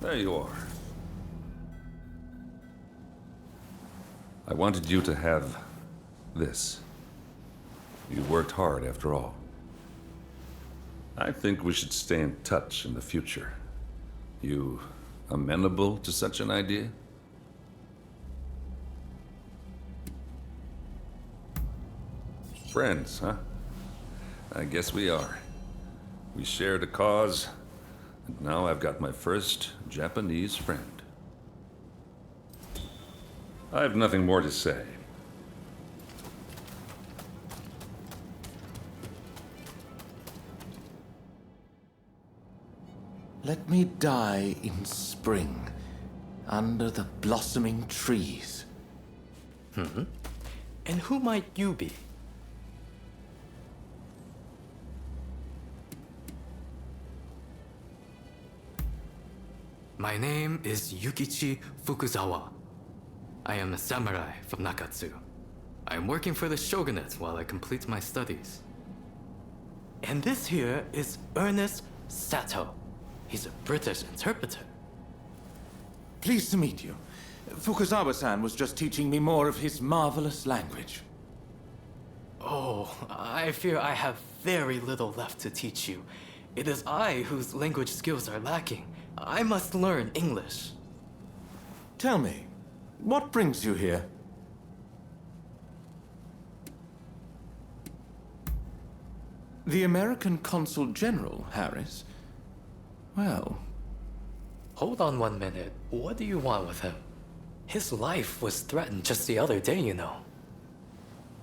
There you are. I wanted you to have this. You worked hard after all. I think we should stay in touch in the future. You amenable to such an idea? Friends, huh? I guess we are. We shared a cause, and now I've got my first Japanese friend. I have nothing more to say. Let me die in spring, under the blossoming trees. And who might you be? My name is Yukichi Fukuzawa. I am a samurai from Nakatsu. I am working for the shogunate while I complete my studies. And this here is Ernest Sato. He's a British interpreter. Pleased to meet you. Fukuzawa-san was just teaching me more of his marvelous language. Oh, I fear I have very little left to teach you. It is I whose language skills are lacking. I must learn English. Tell me, what brings you here? The American Consul General, Harris? Well... Hold on 1 minute. What do you want with him? His life was threatened just the other day, you know.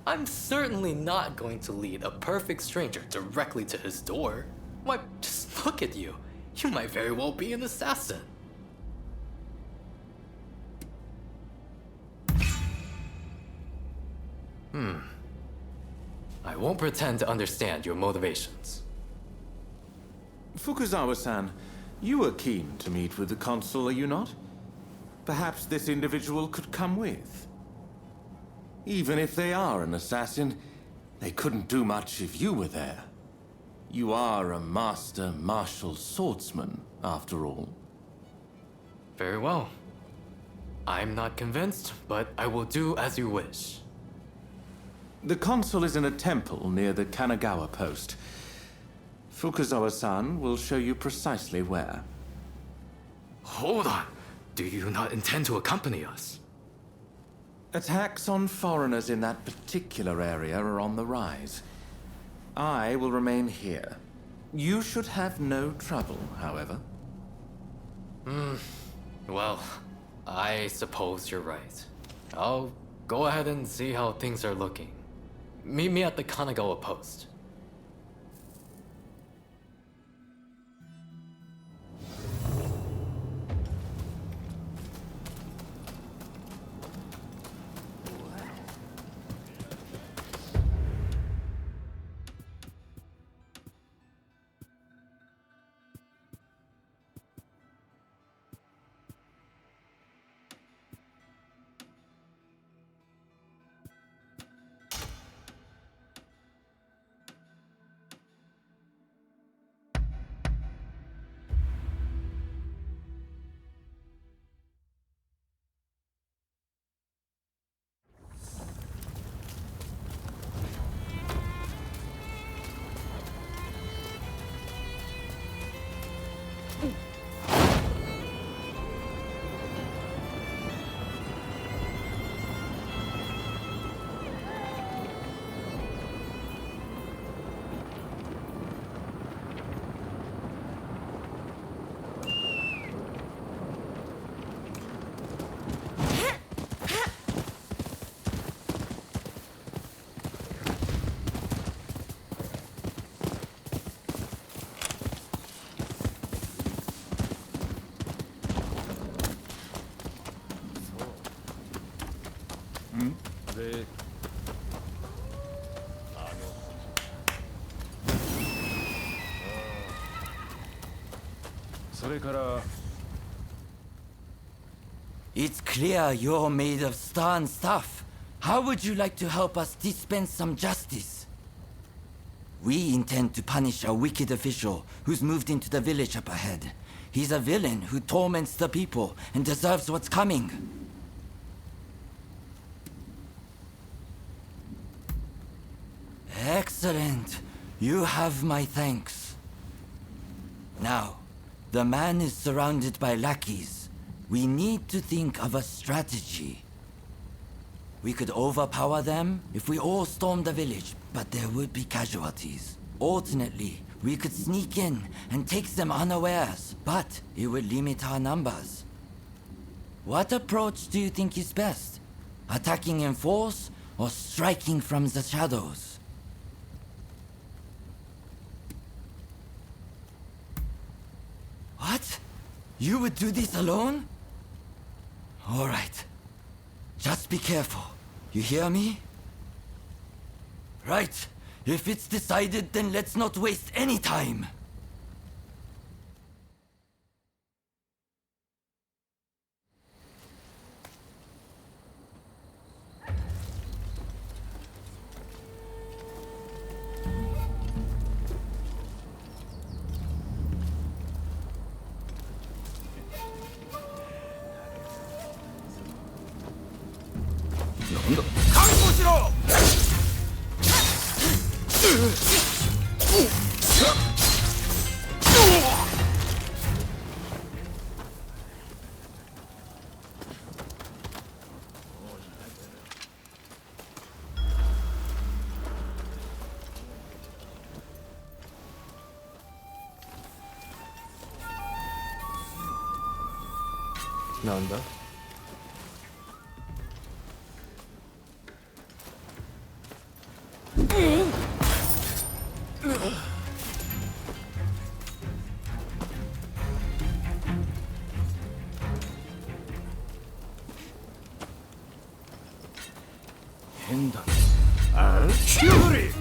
I'm certainly not going to lead a perfect stranger directly to his door. Why, just look at you. You might very well be an assassin. I won't pretend to understand your motivations. Fukuzawa-san, you were keen to meet with the consul, are you not? Perhaps this individual could come with. Even if they are an assassin, they couldn't do much if you were there. You are a master martial swordsman, after all. Very well. I'm not convinced, but I will do as you wish. The consul is in a temple near the Kanagawa post. Fukuzawa-san will show you precisely where. Hold on. Do you not intend to accompany us? Attacks on foreigners in that particular area are on the rise. I will remain here. You should have no trouble, however. Well, I suppose you're right. I'll go ahead and see how things are looking. Meet me at the Kanagawa post. It's clear you're made of stern stuff. How would you like to help us dispense some justice? We intend to punish a wicked official who's moved into the village up ahead. He's a villain who torments the people and deserves what's coming. Excellent. You have my thanks. Now, the man is surrounded by lackeys. We need to think of a strategy. We could overpower them if we all stormed the village, but there would be casualties. Alternately, we could sneak in and take them unawares, but it would limit our numbers. What approach do you think is best? Attacking in force or striking from the shadows? What? You would do this alone? All right. Just be careful. You hear me? Right. If it's decided, then let's not waste any time. 나온다. 된다. 아, 큐리.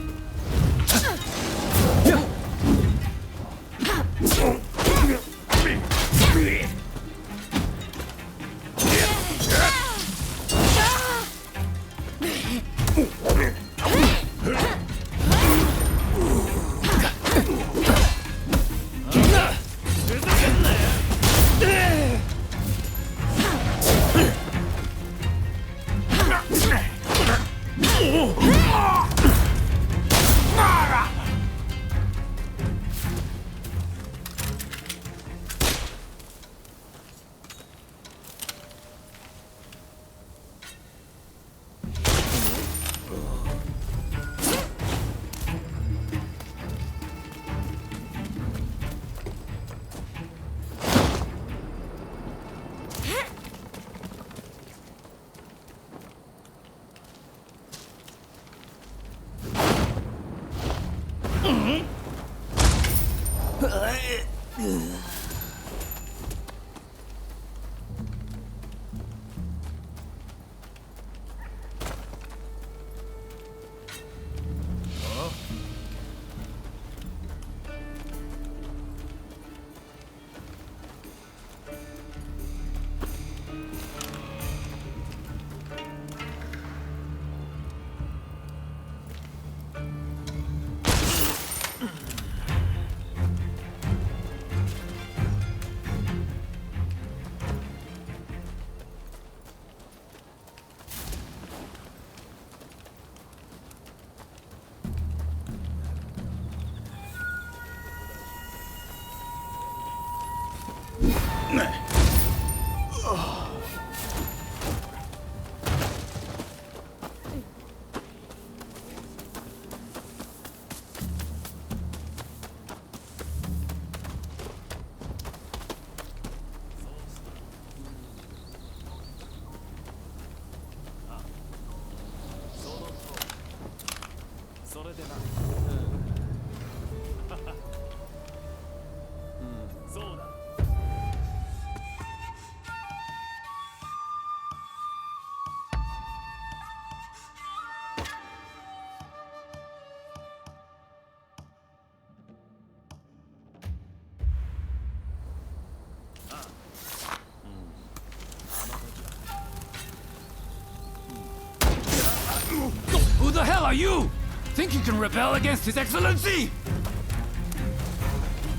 Who the hell are you? Think you can rebel against His Excellency?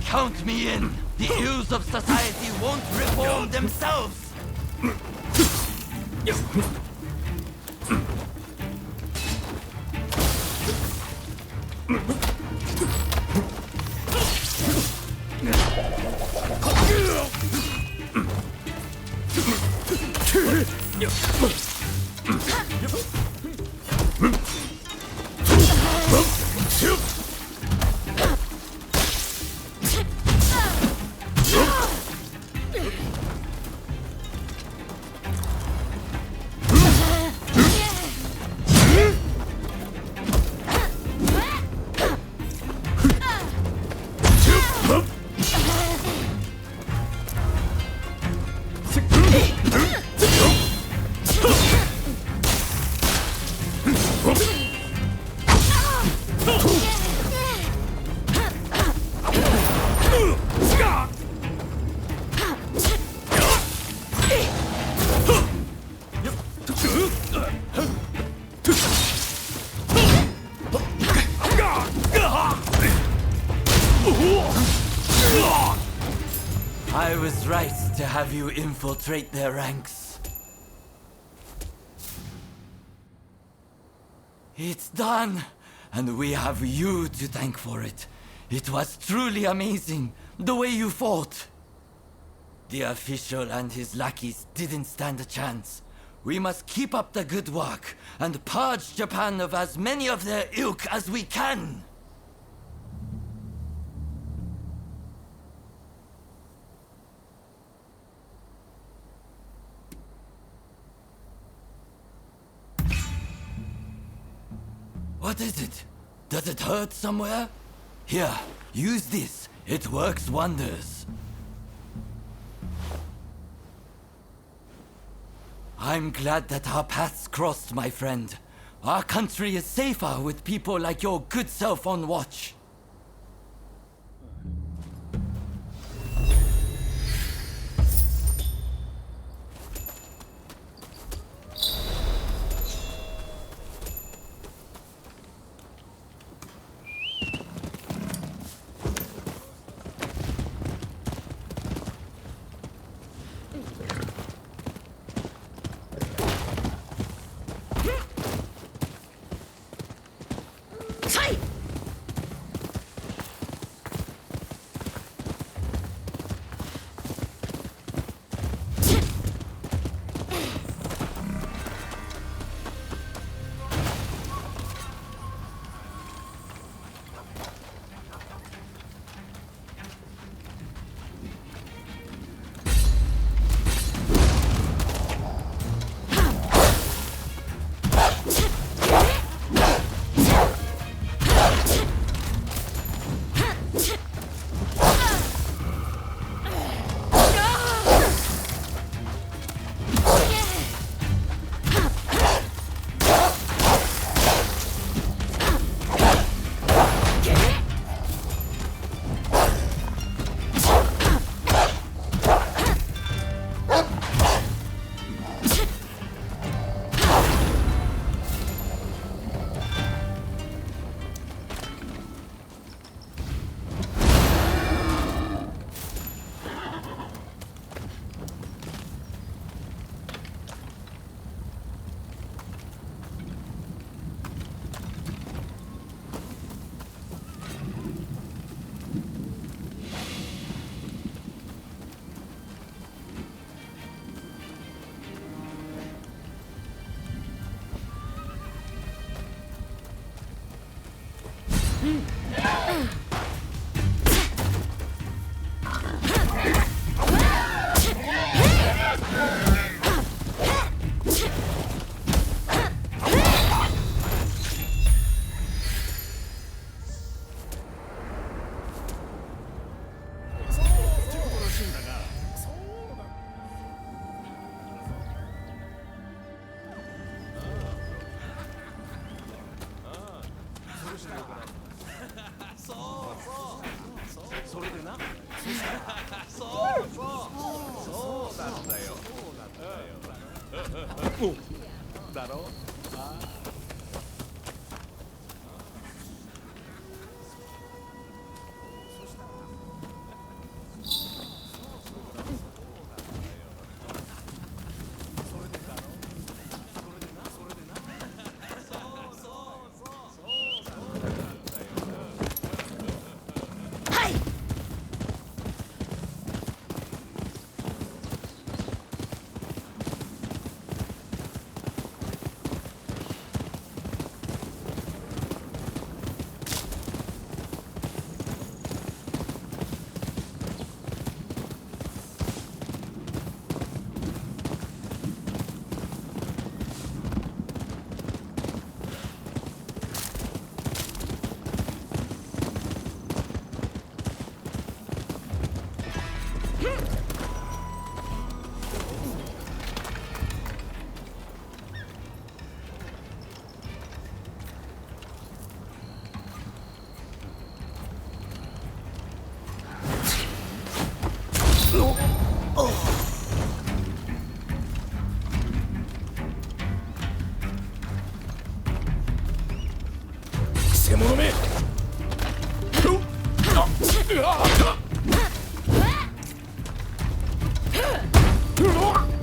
Count me in. The ills of society won't reform themselves! I was right to have you infiltrate their ranks. It's done, and we have you to thank for it. It was truly amazing, the way you fought. The official and his lackeys didn't stand a chance. We must keep up the good work and purge Japan of as many of their ilk as we can. What is it? Does it hurt somewhere? Here, use this. It works wonders. I'm glad that our paths crossed, my friend. Our country is safer with people like your good self on watch.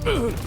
Yeah!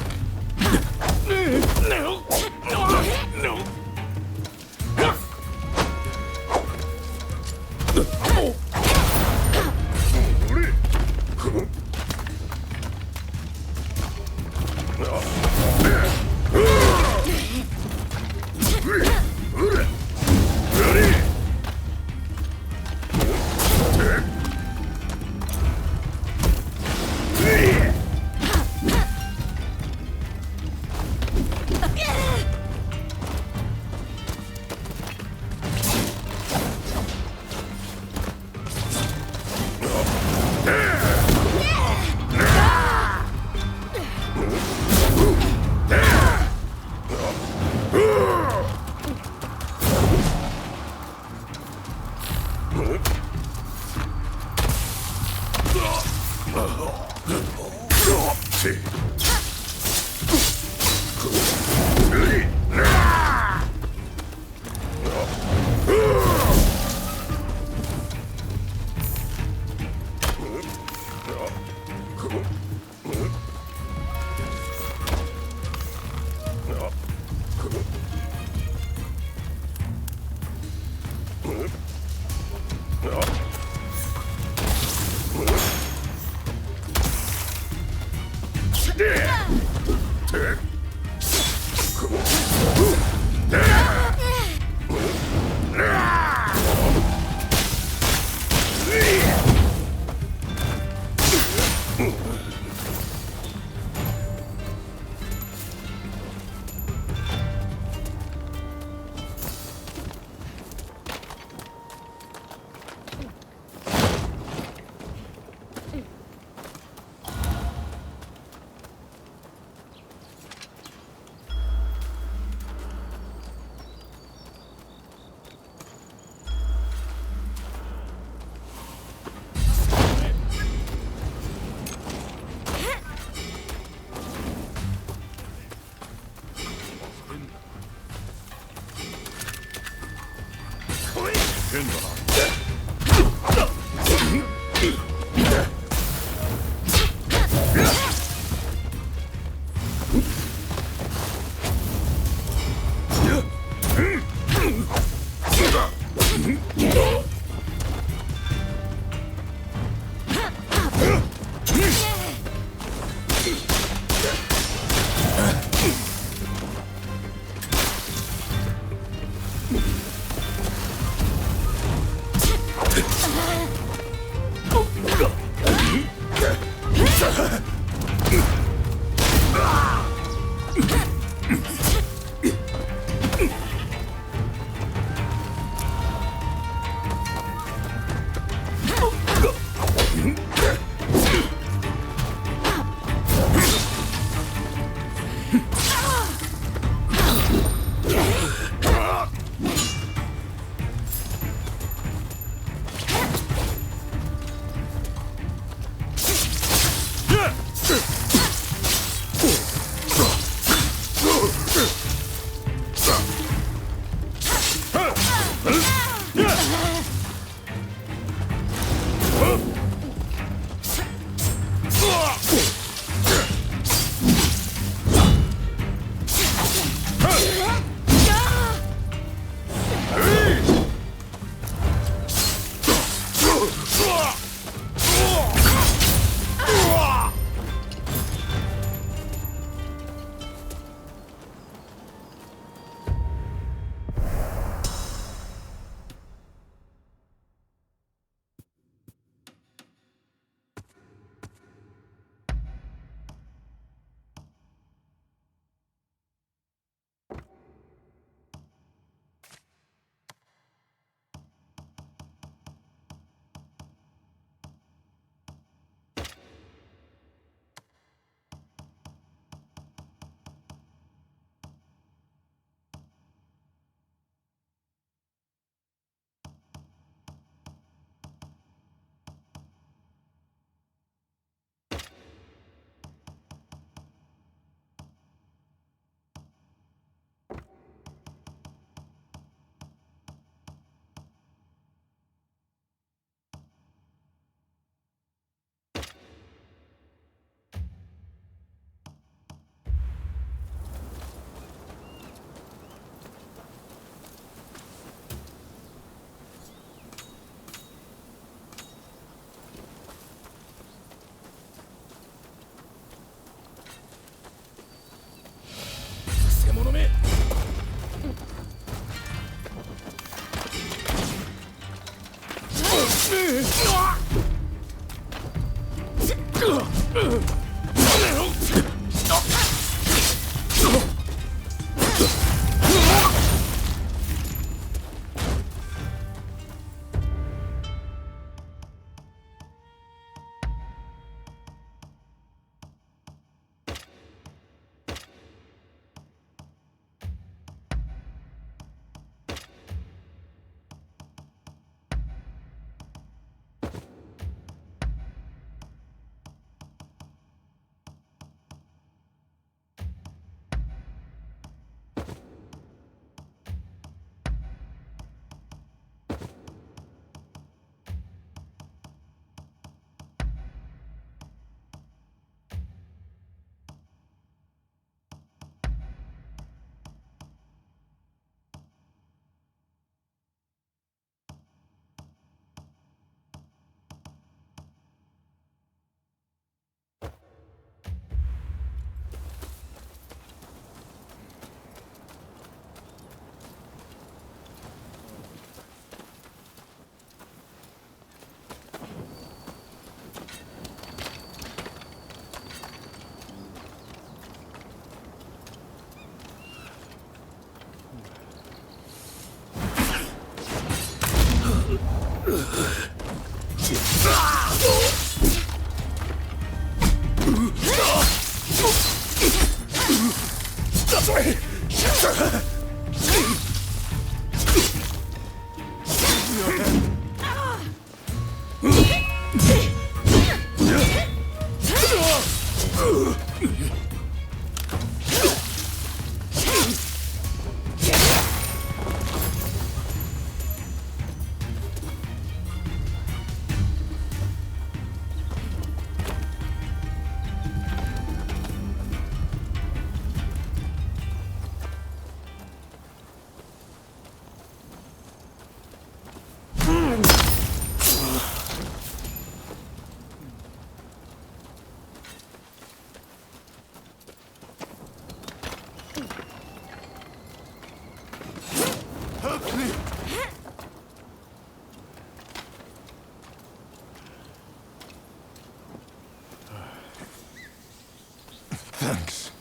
Thanks.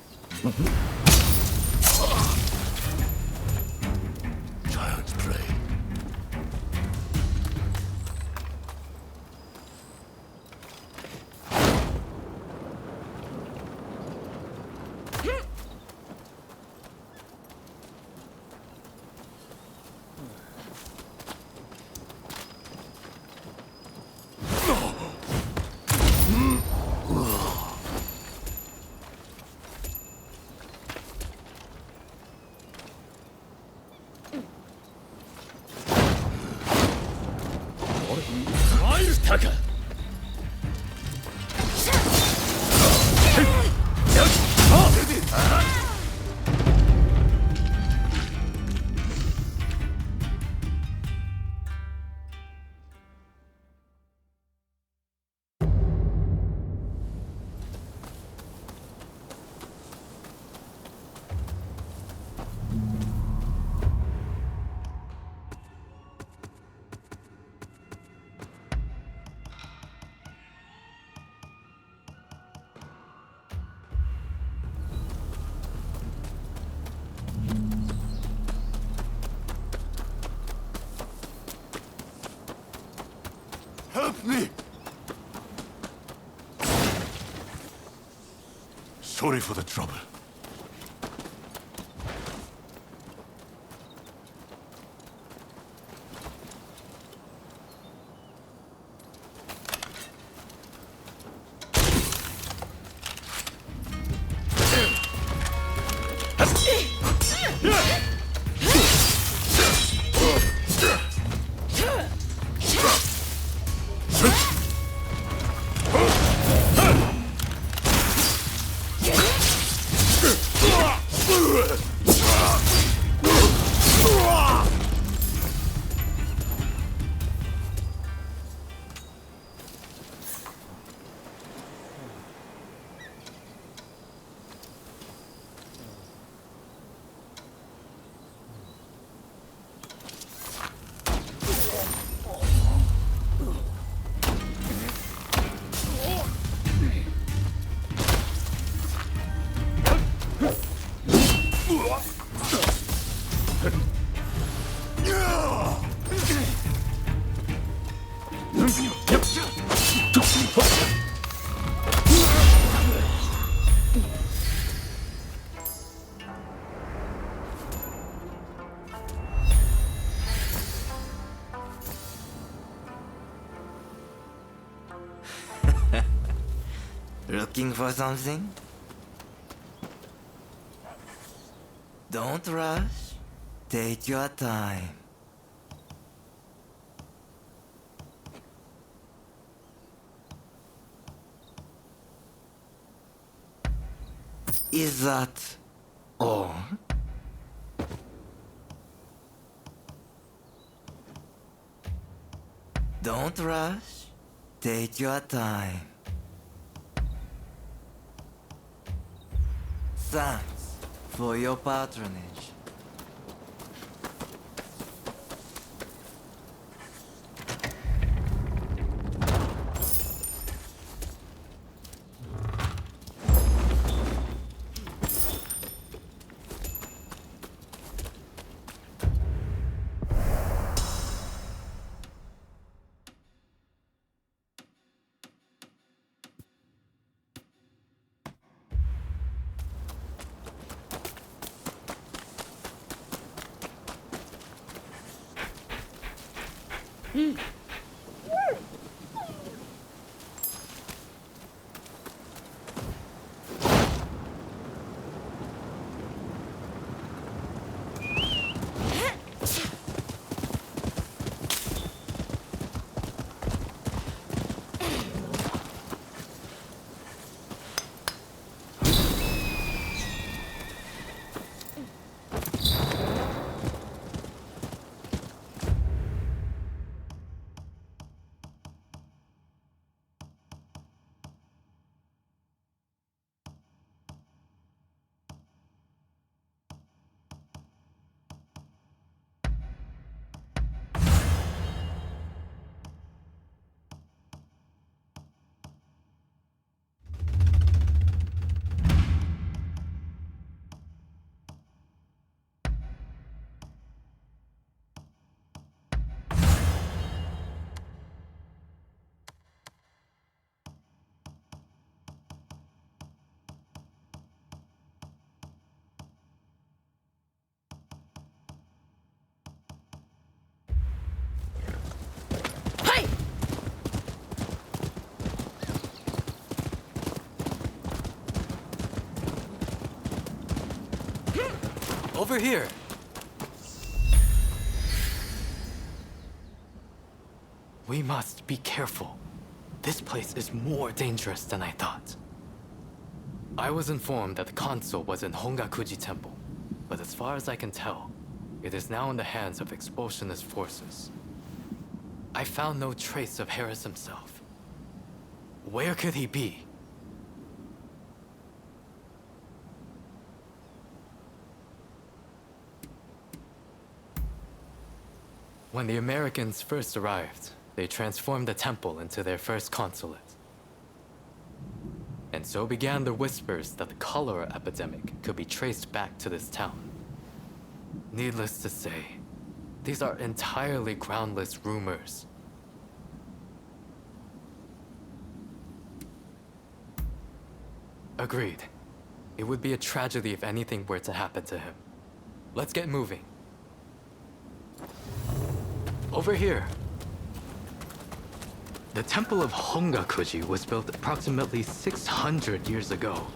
Child's play. Help me! Sorry for the trouble. Looking for something? Don't rush. Take your time. Is that all? Don't rush. Take your time. Thanks for your patronage. Over here! We must be careful. This place is more dangerous than I thought. I was informed that the console was in Hongakuji Temple, but as far as I can tell, it is now in the hands of expulsionist forces. I found no trace of Harris himself. Where could he be? When the Americans first arrived, they transformed the temple into their first consulate. And so began the whispers that the cholera epidemic could be traced back to this town. Needless to say, these are entirely groundless rumors. Agreed. It would be a tragedy if anything were to happen to him. Let's get moving. Over here. The Temple of Hongakuji was built approximately 600 years ago.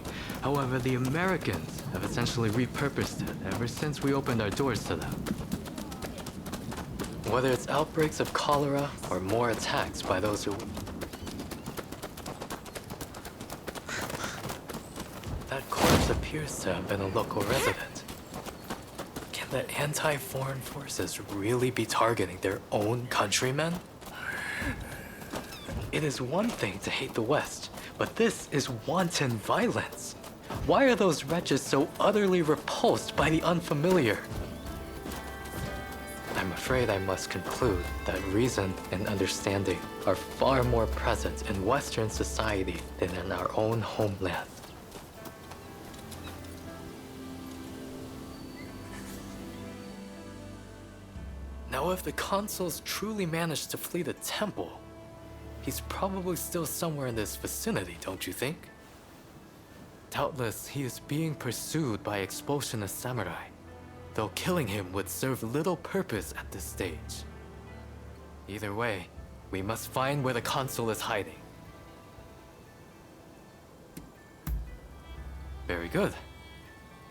However, the Americans have essentially repurposed it ever since we opened our doors to them. Whether it's outbreaks of cholera or more attacks by those who... That corpse appears to have been a local resident. Can the anti-foreign forces really be targeting their own countrymen? It is one thing to hate the West, but this is wanton violence. Why are those wretches so utterly repulsed by the unfamiliar? I'm afraid I must conclude that reason and understanding are far more present in Western society than in our own homeland. Now, if the consuls truly managed to flee the temple, he's probably still somewhere in this vicinity, don't you think? Doubtless, he is being pursued by expulsionist samurai, though killing him would serve little purpose at this stage. Either way, we must find where the consul is hiding. Very good.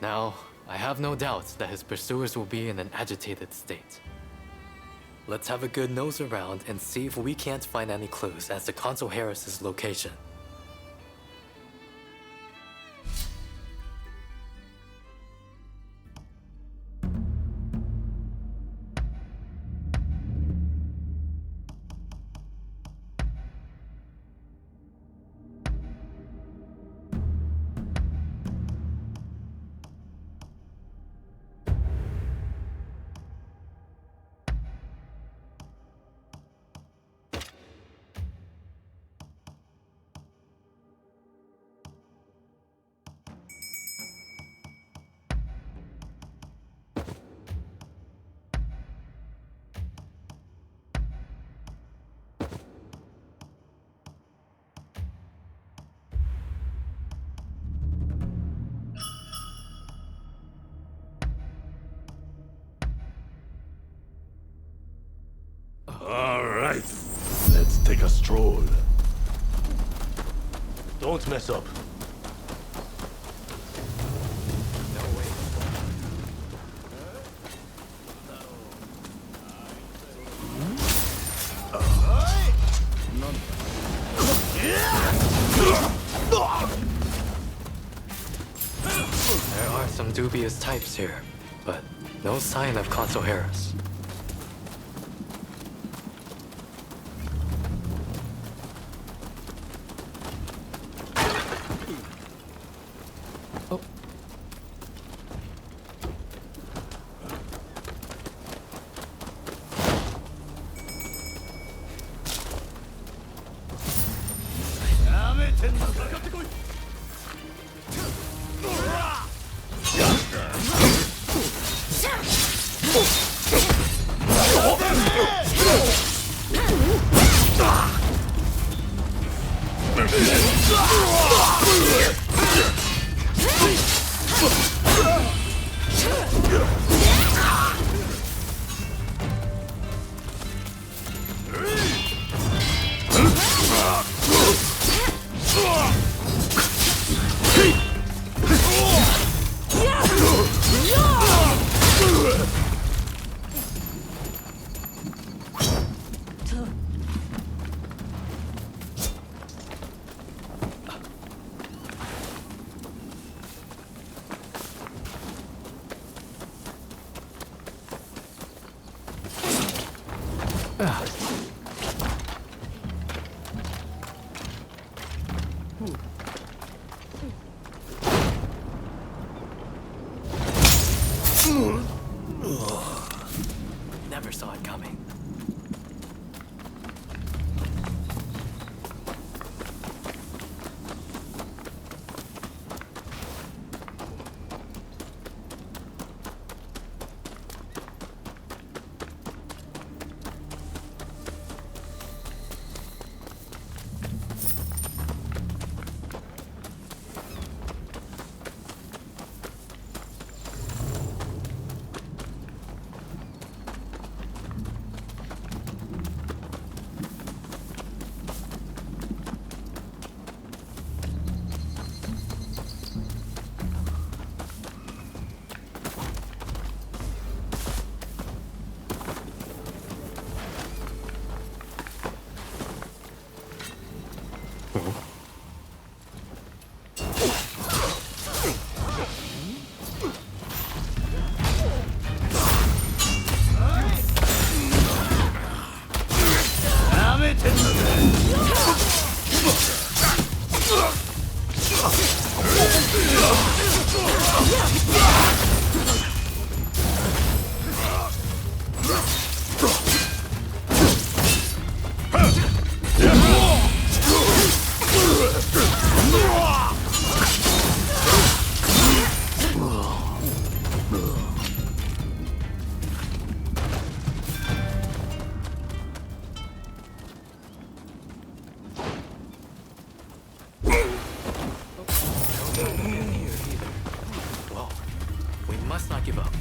Now, I have no doubts that his pursuers will be in an agitated state. Let's have a good nose around and see if we can't find any clues as to Consul Harris's location. stroll. Don't mess up. There are some dubious types here, but no sign of Consul Harris. Oh. Never saw it coming. Well, we must not give up.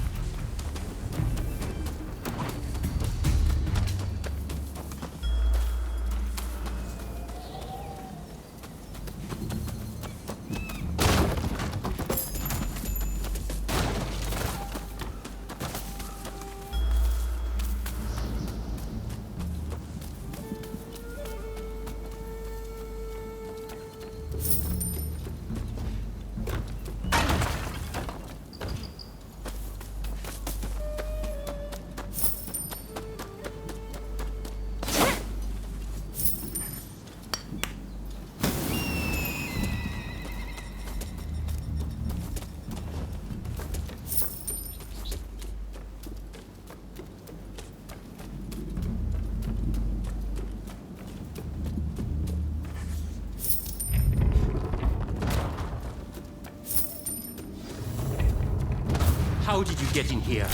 How did you get in here?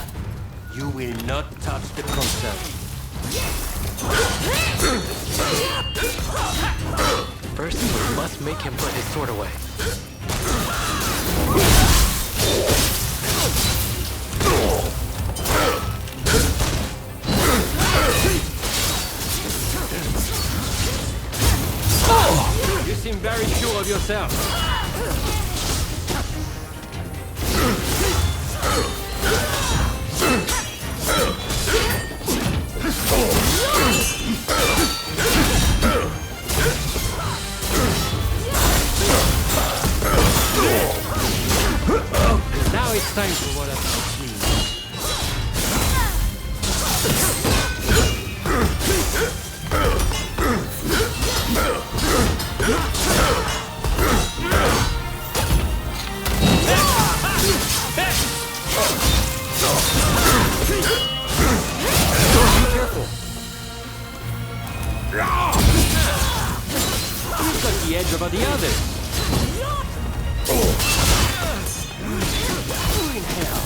You will not touch the console. First, we must make him put his sword away. yourself. Now it's time for what I've seen. You've got the edge over the others. Who in hell?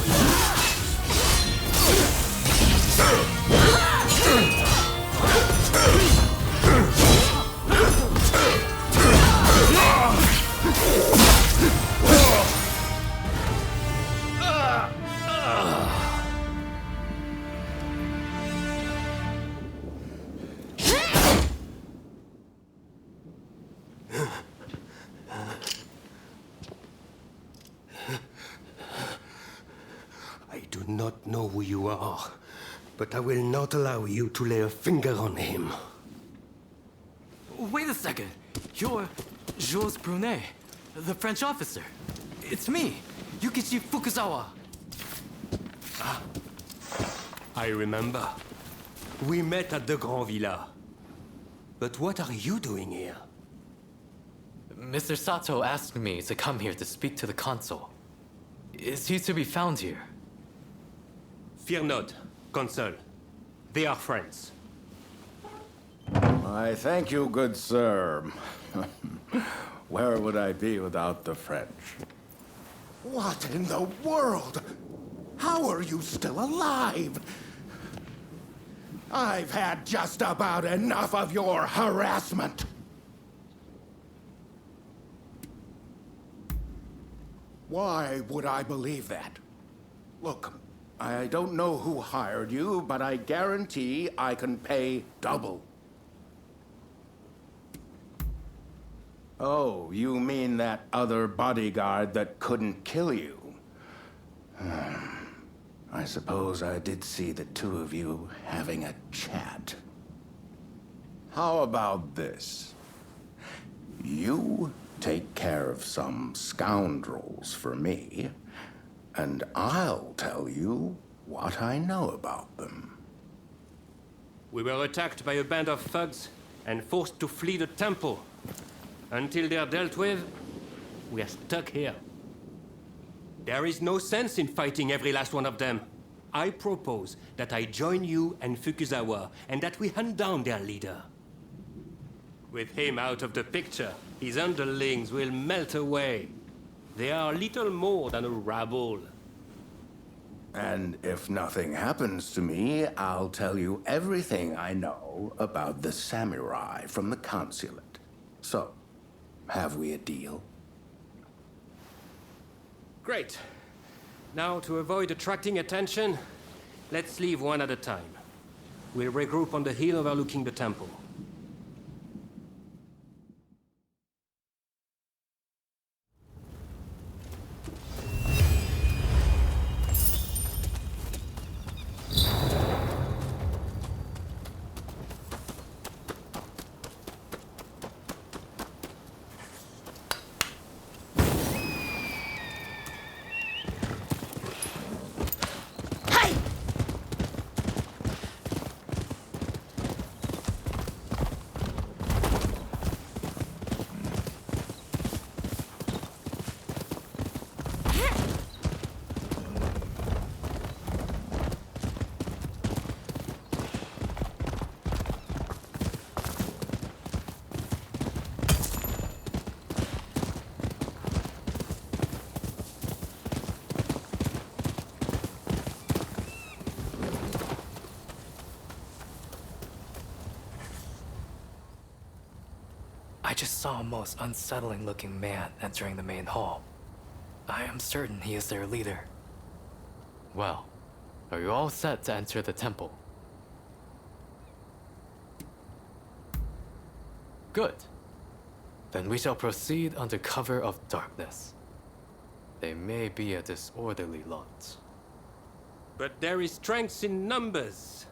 I do not know who you are, but I will not allow you to lay a finger on him. Wait a second. You're Jules Brunet, the French officer. It's me, Yukichi Fukuzawa. I remember. We met at the Grand Villa. But what are you doing here? Mr. Sato asked me to come here to speak to the consul. Is he to be found here? Fear not, Consul. They are friends. I thank you, good sir. Where would I be without the French? What in the world? How are you still alive? I've had just about enough of your harassment. Why would I believe that? Look, I don't know who hired you, but I guarantee I can pay double. Oh, you mean that other bodyguard that couldn't kill you? I suppose I did see the two of you having a chat. How about this? You take care of some scoundrels for me, and I'll tell you what I know about them. We were attacked by a band of thugs and forced to flee the temple. Until they're dealt with, we are stuck here. There is no sense in fighting every last one of them. I propose that I join you and Fukuzawa, and that we hunt down their leader. With him out of the picture, his underlings will melt away. They are little more than a rabble. And if nothing happens to me, I'll tell you everything I know about the samurai from the consulate. So, have we a deal? Great. Now, to avoid attracting attention, let's leave one at a time. We'll regroup on the hill overlooking the temple. I just saw a most unsettling looking man entering the main hall. I am certain he is their leader. Well, are you all set to enter the temple? Good. Then we shall proceed under cover of darkness. They may be a disorderly lot. But there is strength in numbers.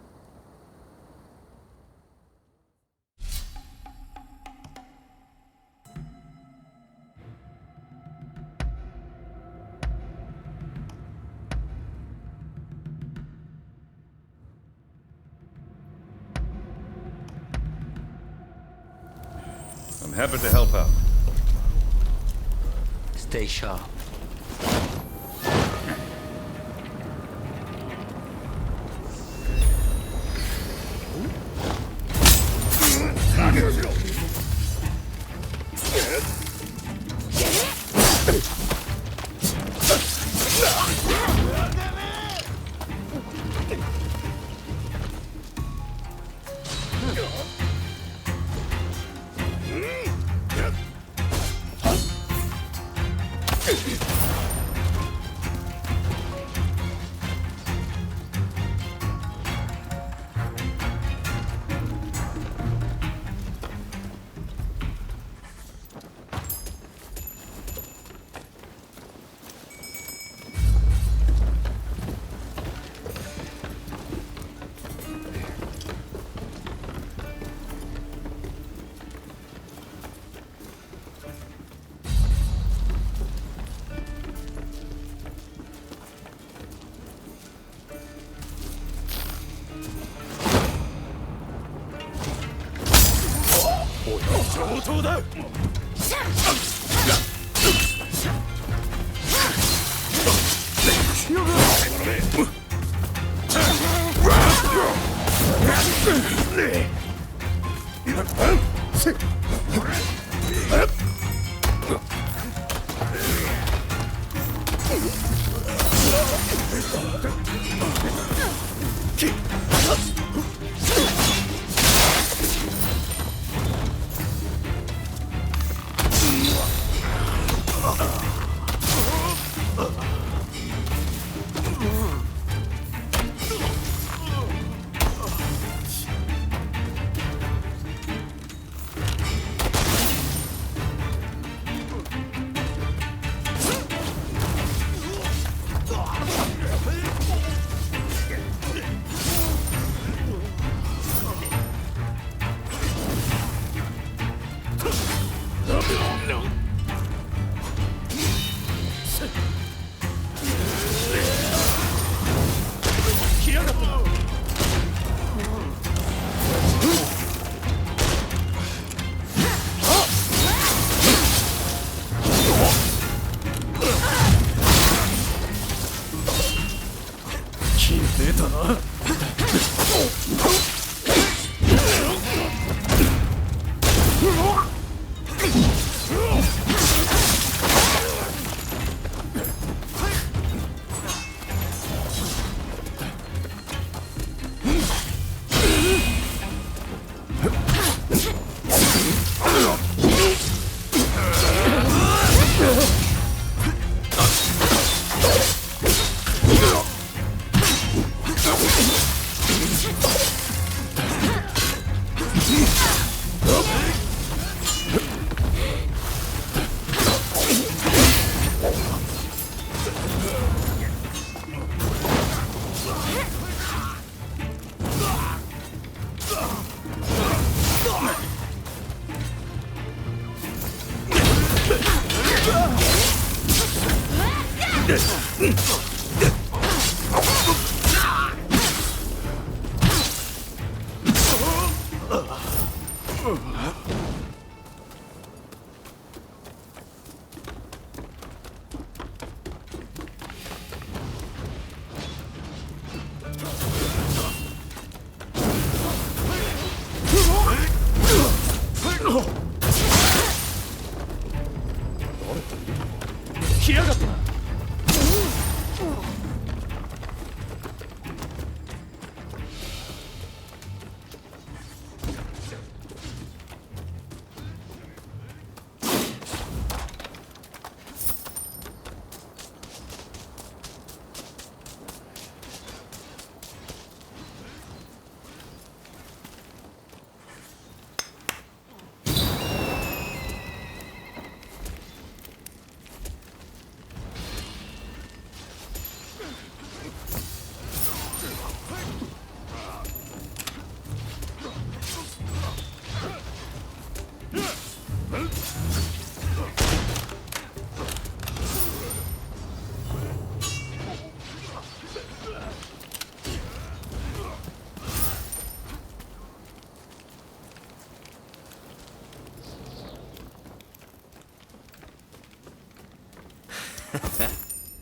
I'm happy to help out. Stay sharp.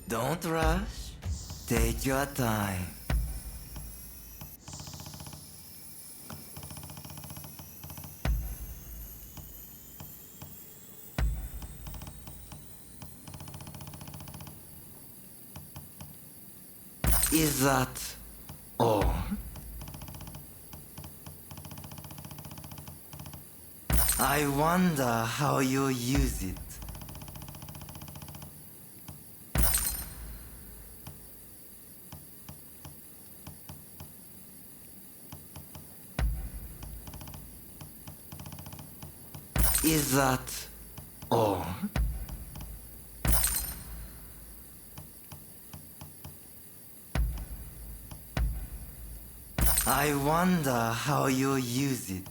Don't rush. Take your time. Is that all? I wonder how you'll use it. Is that all? I wonder how you'll use it.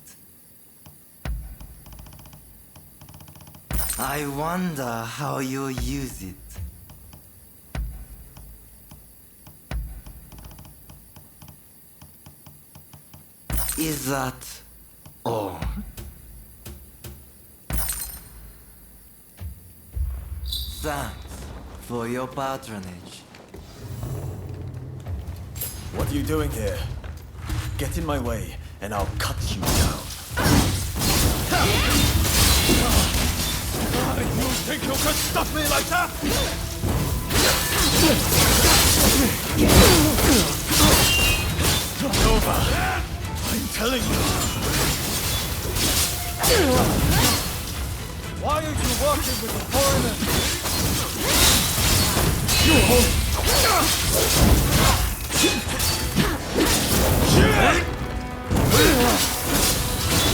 I wonder how you'll use it. Is that all? Thanks for your patronage. What are you doing here? Get in my way, and I'll cut you down. You think you can stop me like that? Nova, I'm telling you. Why are you working with the foreigners?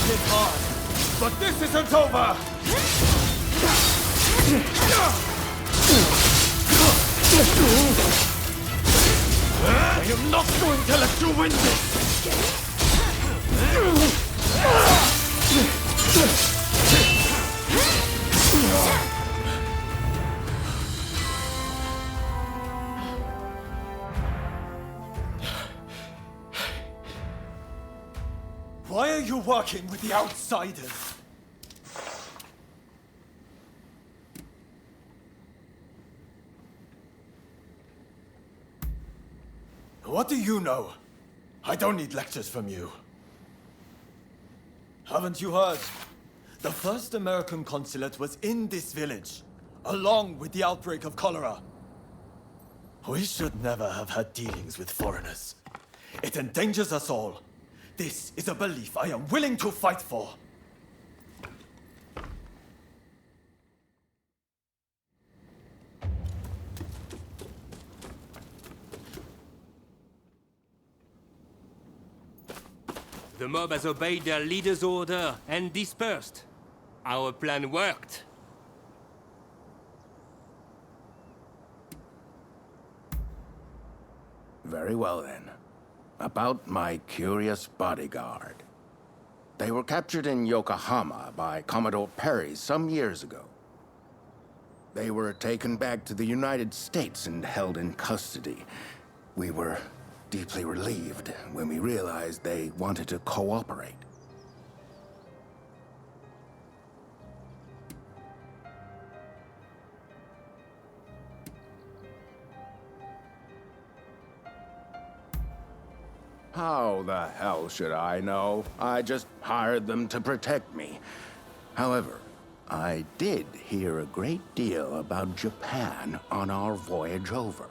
It's hard, but this isn't over! I am not going to let you win this! Why are you working with the outsiders? What do you know? I don't need lectures from you. Haven't you heard? The first American consulate was in this village, along with the outbreak of cholera. We should never have had dealings with foreigners. It endangers us all. This is a belief I am willing to fight for. The mob has obeyed their leader's order and dispersed. Our plan worked. Very well then. About my curious bodyguard. They were captured in Yokohama by Commodore Perry some years ago. They were taken back to the United States and held in custody. We were deeply relieved when we realized they wanted to cooperate. How the hell should I know? I just hired them to protect me. However, I did hear a great deal about Japan on our voyage over.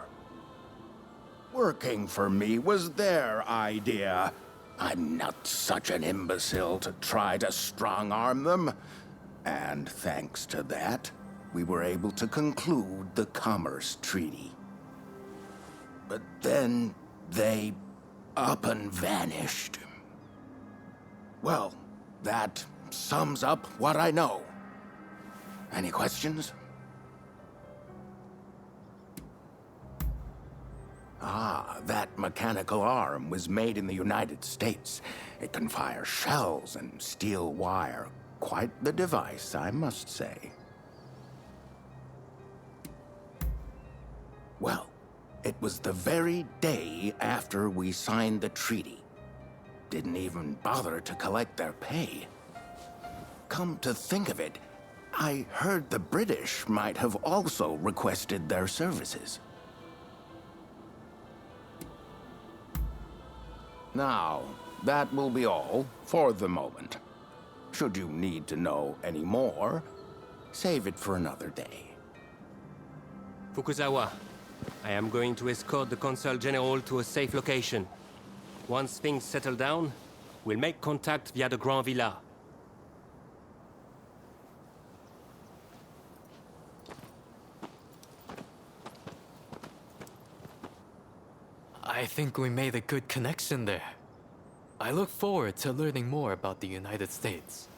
Working for me was their idea. I'm not such an imbecile to try to strong-arm them. And thanks to that, we were able to conclude the Commerce Treaty. But then they up and vanished. Well, that sums up what I know. Any questions? Ah, that mechanical arm was made in the United States. It can fire shells and steel wire. Quite the device, I must say. Well, it was the very day after we signed the treaty. Didn't even bother to collect their pay. Come to think of it, I heard the British might have also requested their services. Now, that will be all for the moment. Should you need to know any more, save it for another day. Fukuzawa, I am going to escort the Consul General to a safe location. Once things settle down, we'll make contact via the Grand Villa. I think we made a good connection there. I look forward to learning more about the United States.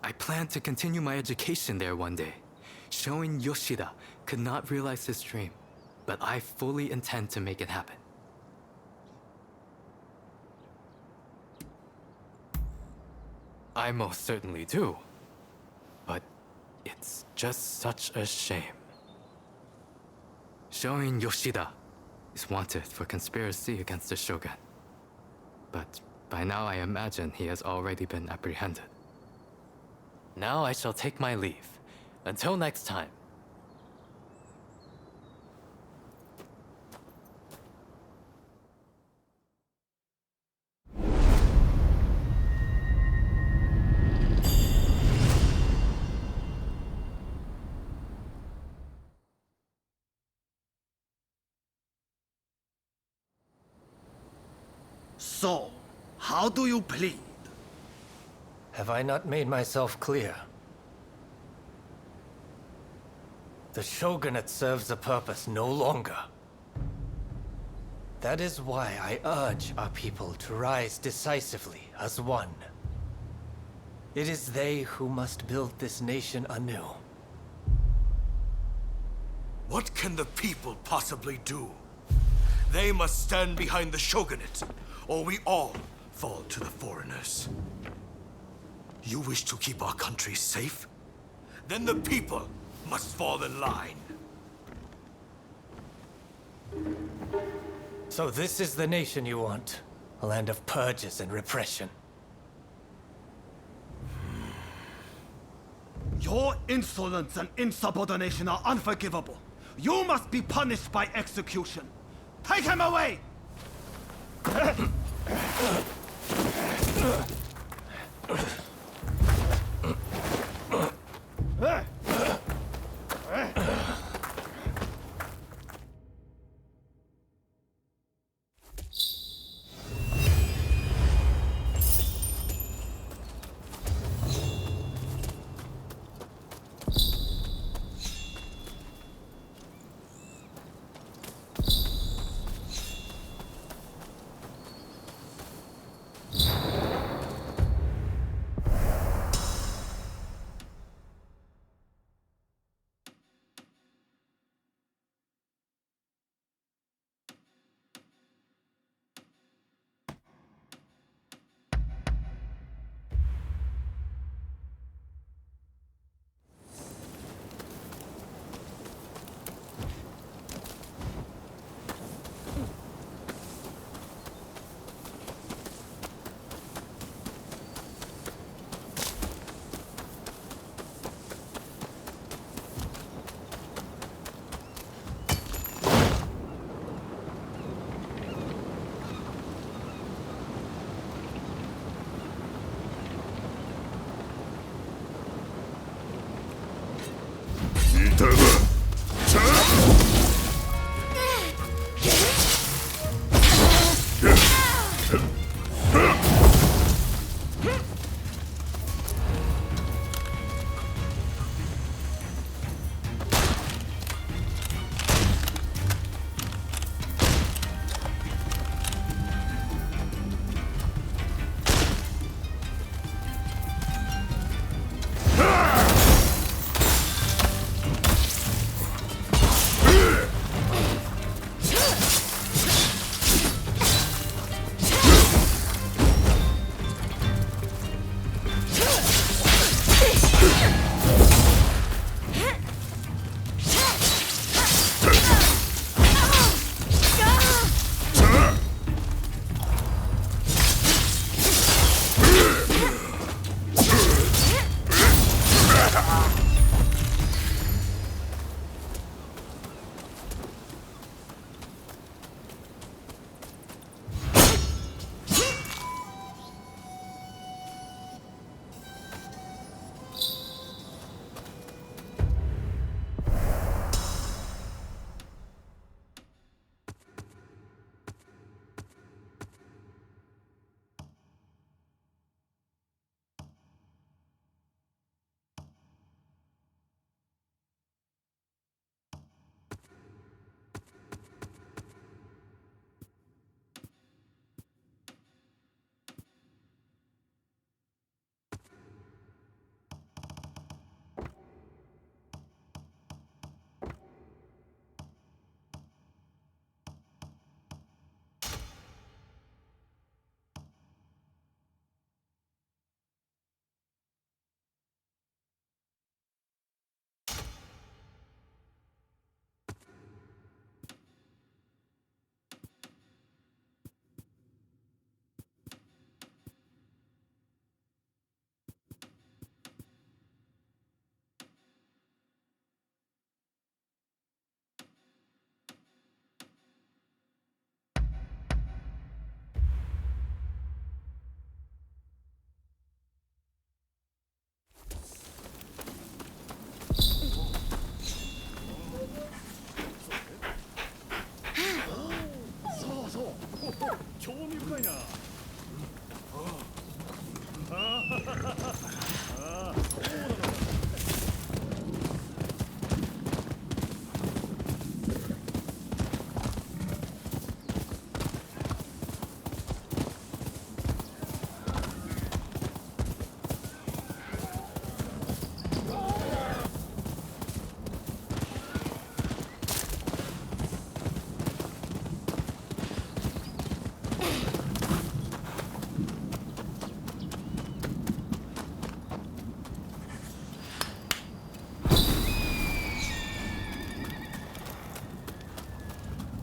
I plan to continue my education there one day. Showing Yoshida could not realize his dream, but I fully intend to make it happen. I most certainly do. But it's just such a shame. Showing Yoshida is wanted for conspiracy against the Shogun. But by now I imagine he has already been apprehended. Now I shall take my leave. Until next time. So, how do you plead? Have I not made myself clear? The Shogunate serves a purpose no longer. That is why I urge our people to rise decisively as one. It is they who must build this nation anew. What can the people possibly do? They must stand behind the Shogunate, or we all fall to the foreigners. You wish to keep our country safe? Then the people must fall in line. So this is the nation you want? A land of purges and repression. Your insolence and insubordination are unforgivable. You must be punished by execution. Take him away!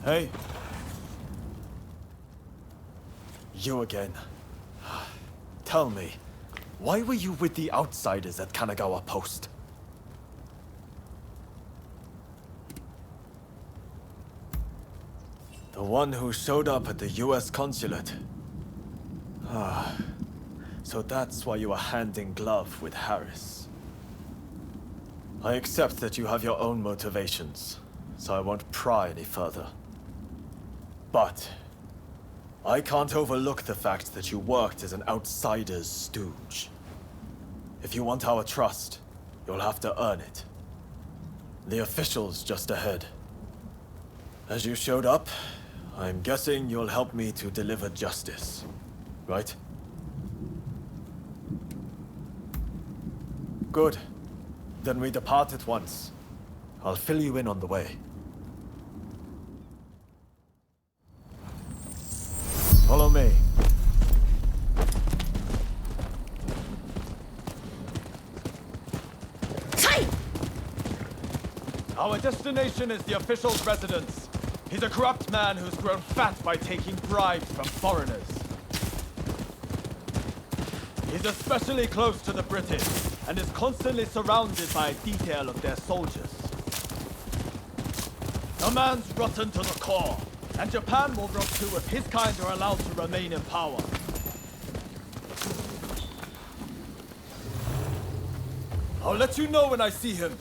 Hey. You again. Tell me, why were you with the outsiders at Kanagawa Post? The one who showed up at the US consulate. Ah, so that's why you were hand in glove with Harris. I accept that you have your own motivations, so I won't pry any further. But I can't overlook the fact that you worked as an outsider's stooge. If you want our trust, you'll have to earn it. The official's just ahead. As you showed up, I'm guessing you'll help me to deliver justice, right? Good. Then we depart at once. I'll fill you in on the way. Follow me. Our destination is the official's residence. He's a corrupt man who's grown fat by taking bribes from foreigners. He's especially close to the British, and is constantly surrounded by a detail of their soldiers. The man's rotten to the core, and Japan will rot too if his kind are allowed to remain in power. I'll let you know when I see him.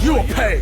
You will pay!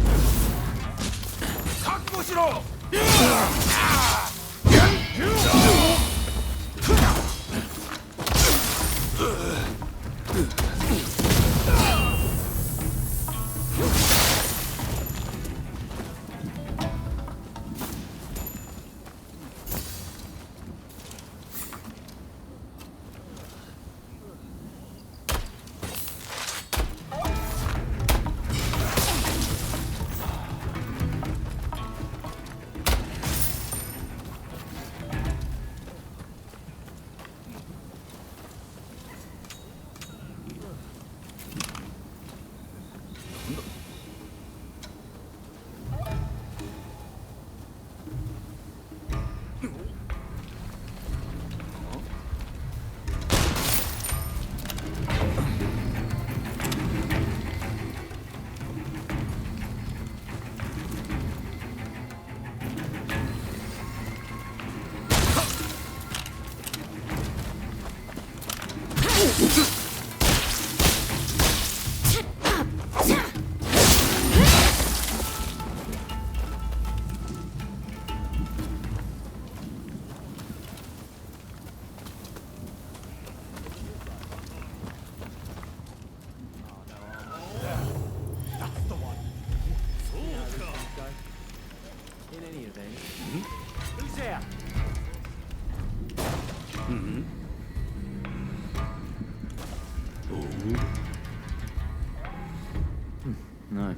No.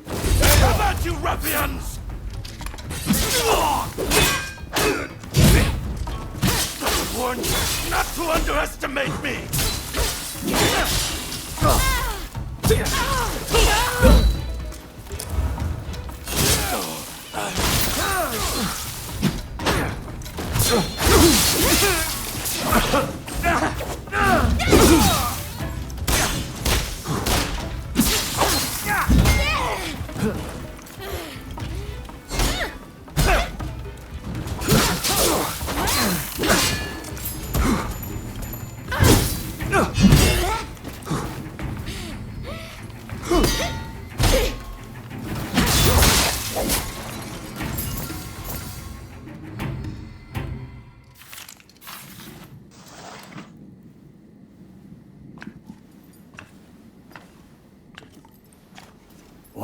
How about you ruffians? I warned you not to underestimate me!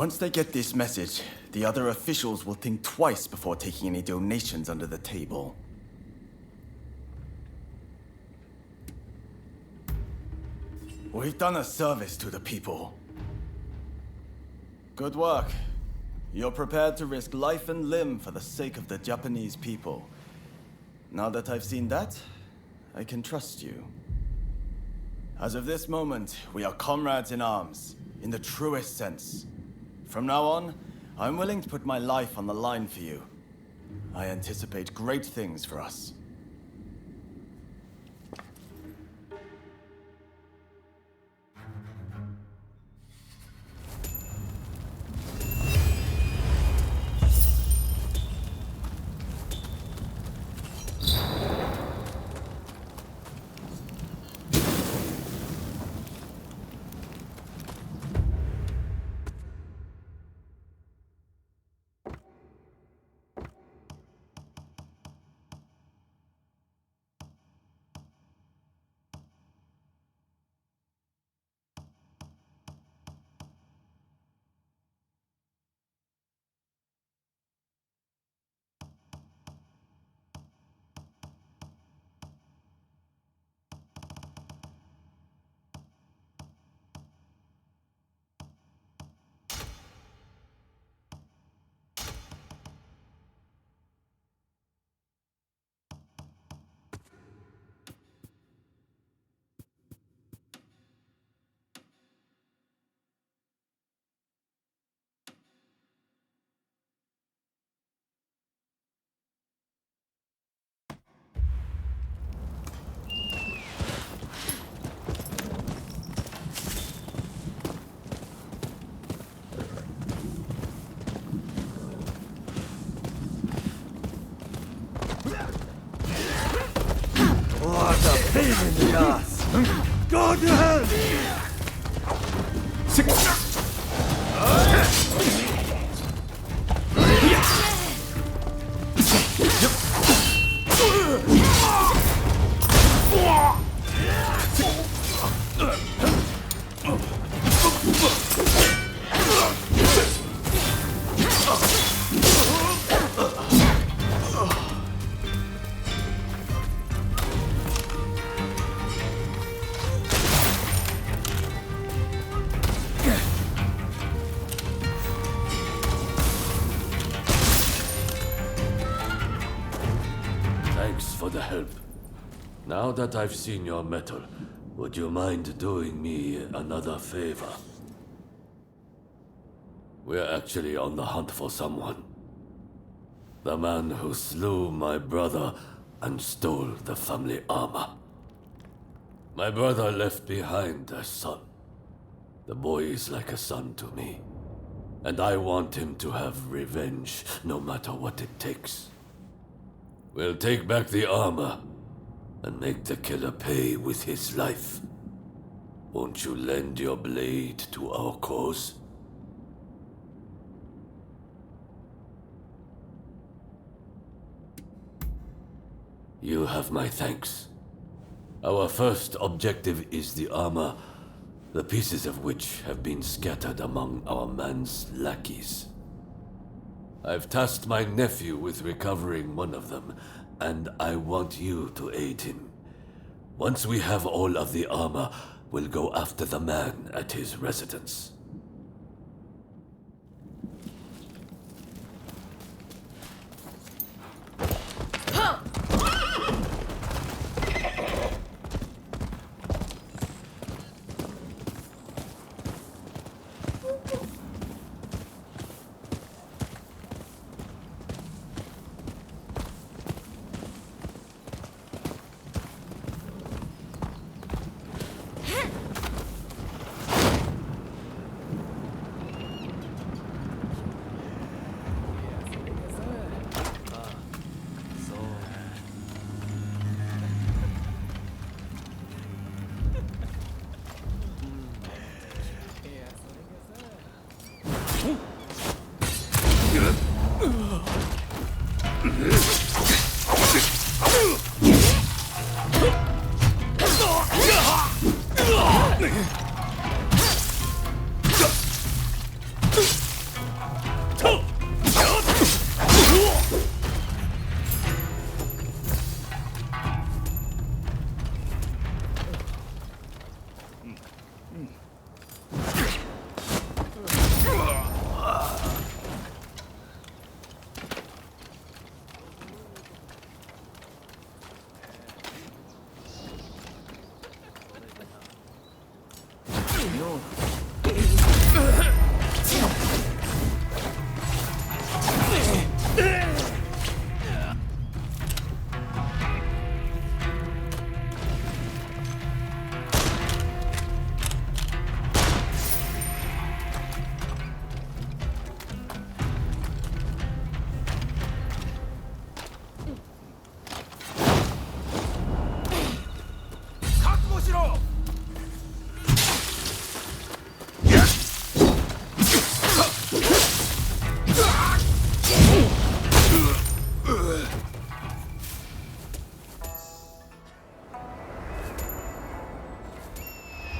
Once they get this message, the other officials will think twice before taking any donations under the table. We've done a service to the people. Good work. You're prepared to risk life and limb for the sake of the Japanese people. Now that I've seen that, I can trust you. As of this moment, we are comrades in arms, in the truest sense. From now on, I'm willing to put my life on the line for you. I anticipate great things for us. What a pain in the ass! Go to hell! Thanks for the help. Now that I've seen your metal, would you mind doing me another favor? We're actually on the hunt for someone. The man who slew my brother and stole the family armor. My brother left behind a son. The boy is like a son to me. And I want him to have revenge, no matter what it takes. We'll take back the armor and make the killer pay with his life. Won't you lend your blade to our cause? You have my thanks. Our first objective is the armor, the pieces of which have been scattered among our man's lackeys. I've tasked my nephew with recovering one of them, and I want you to aid him. Once we have all of the armor, we'll go after the man at his residence.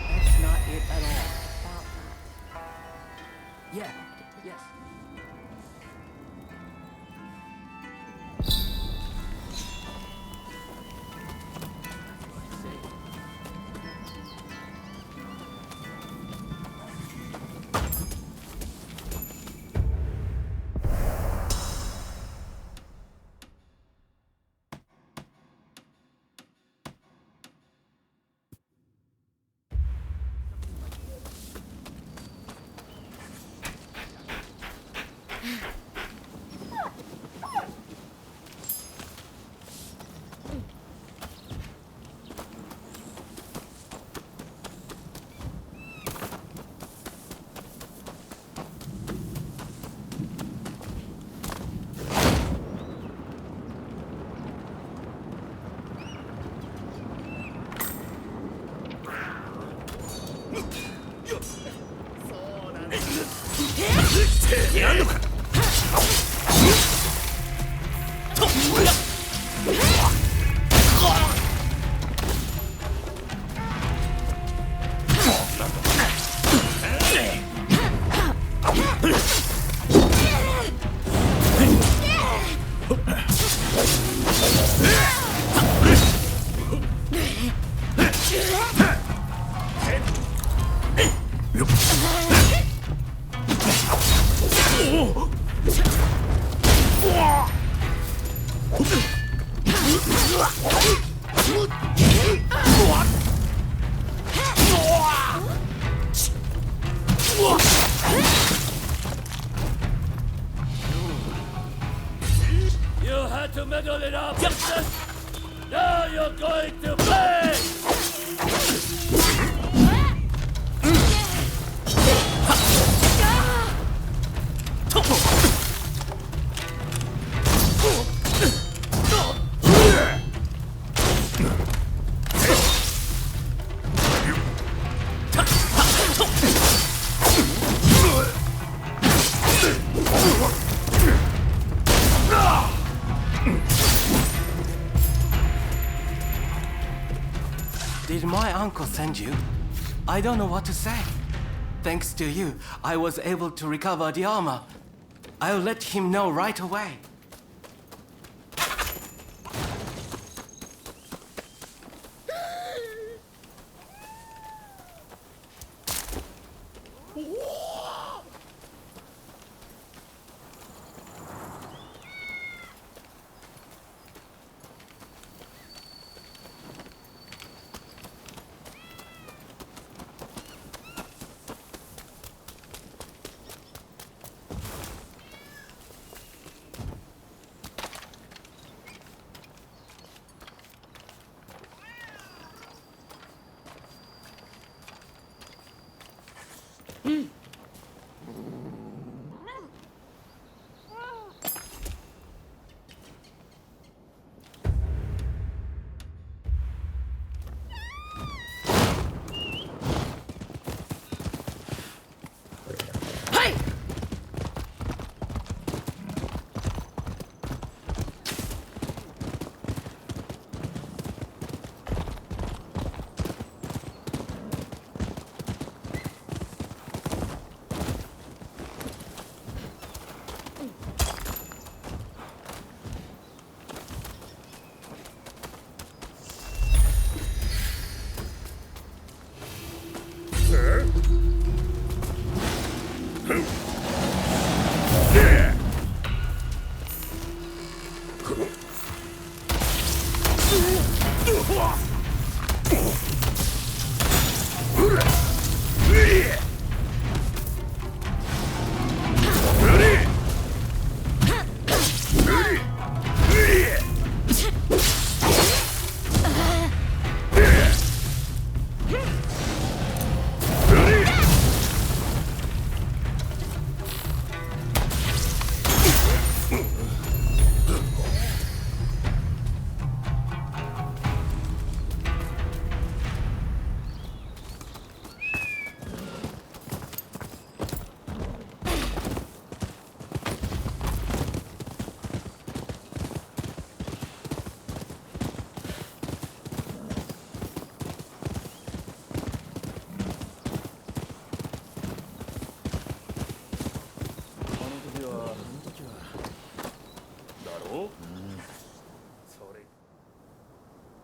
That's not it at all. Yeah, yes. You had to meddle in our business. Now you're going to pay! Did my uncle send you? I don't know what to say. Thanks to you, I was able to recover the armor. I'll let him know right away.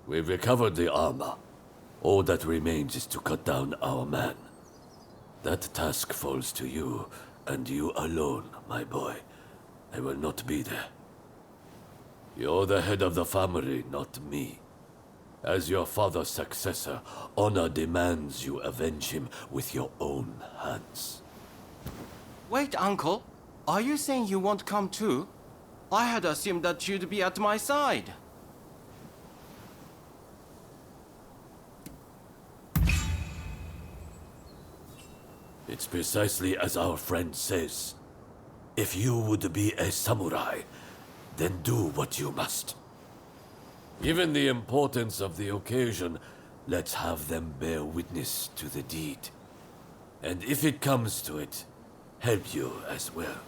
We've recovered the armor. All that remains is to cut down our man. That task falls to you, and you alone, my boy. I will not be there. You're the head of the family, not me. As your father's successor, honor demands you avenge him with your own hands. Wait, Uncle. Are you saying you won't come too? I had assumed that you'd be at my side. It's precisely as our friend says. If you would be a samurai, then do what you must. Given the importance of the occasion, let's have them bear witness to the deed. And if it comes to it, help you as well.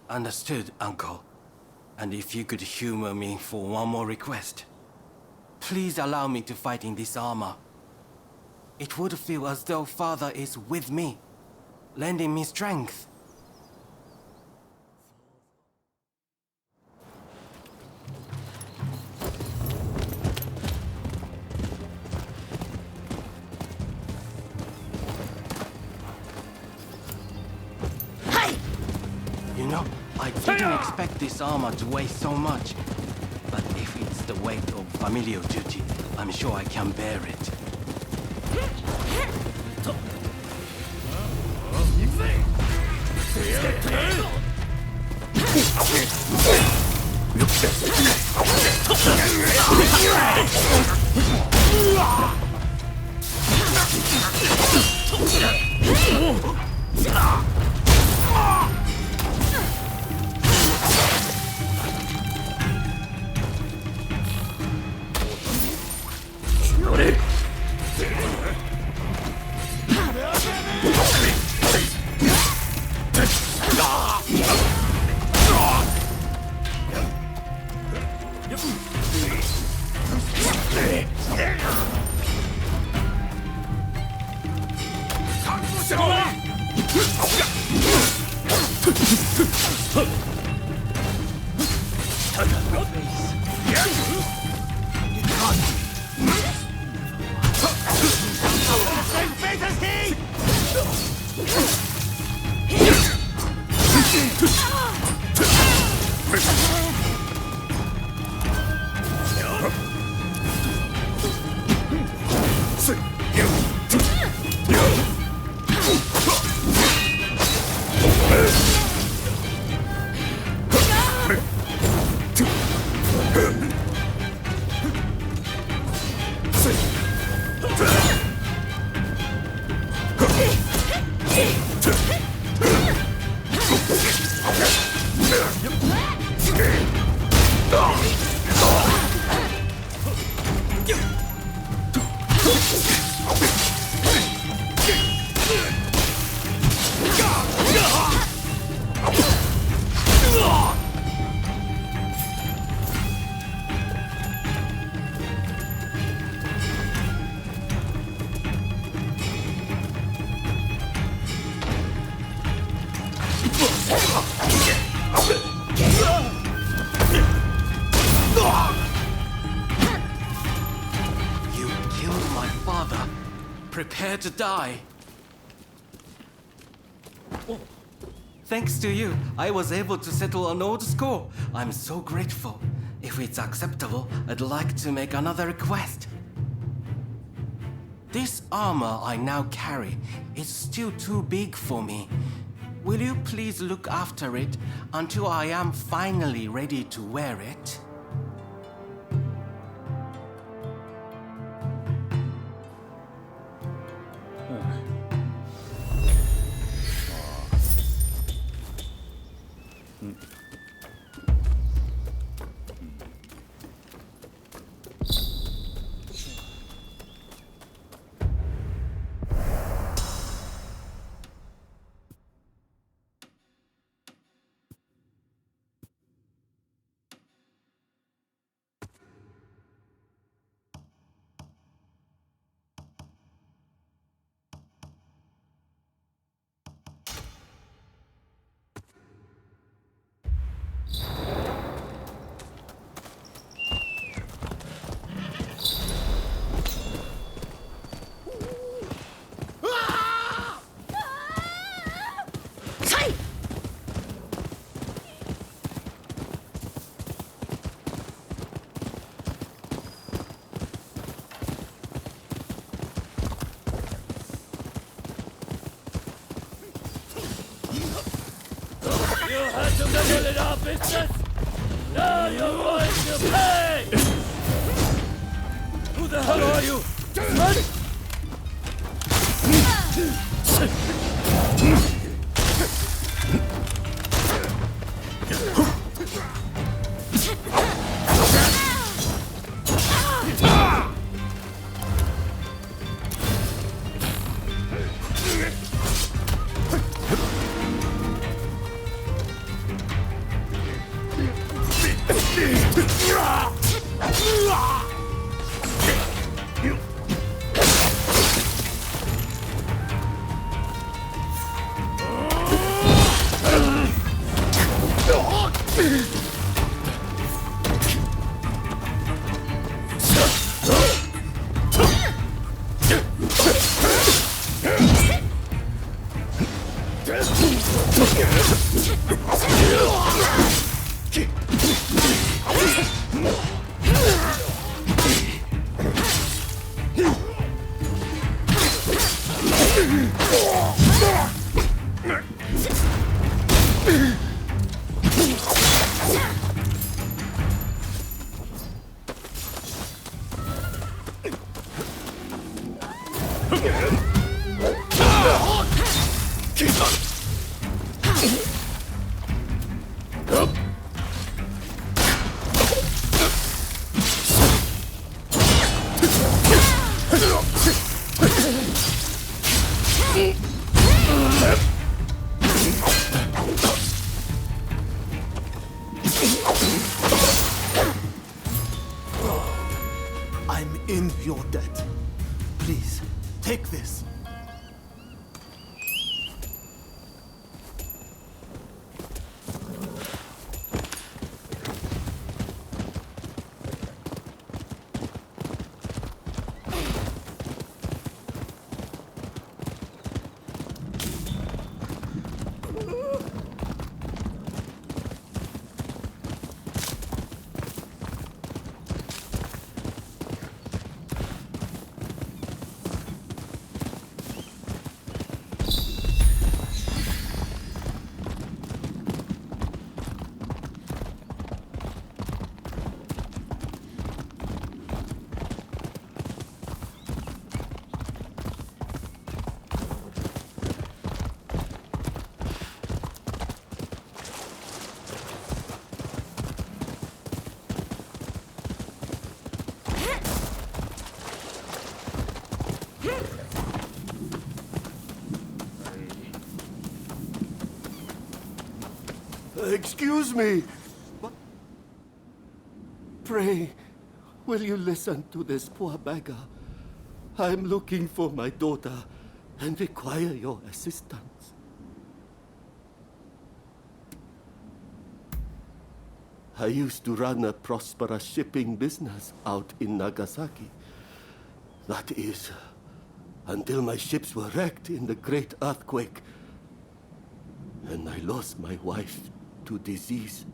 Understood, Uncle. And if you could humor me for one more request. Please allow me to fight in this armor. It would feel as though Father is with me, lending me strength. You know, I didn't expect this armor to weigh so much. But if it's the weight of familial duty, I'm sure I can bear it. You killed my father. Prepare to die. Thanks to you, I was able to settle an old score. I'm so grateful. If it's acceptable, I'd like to make another request. This armor I now carry is still too big for me. Will you please look after it until I am finally ready to wear it? Settle in our business! Now you're going to pay! Who the hell are you? I'm in your debt. Please, take this. Excuse me. Pray, will you listen to this poor beggar? I'm looking for my daughter and require your assistance. I used to run a prosperous shipping business out in Nagasaki. That is, until my ships were wrecked in the great earthquake, and I lost my wife to disease.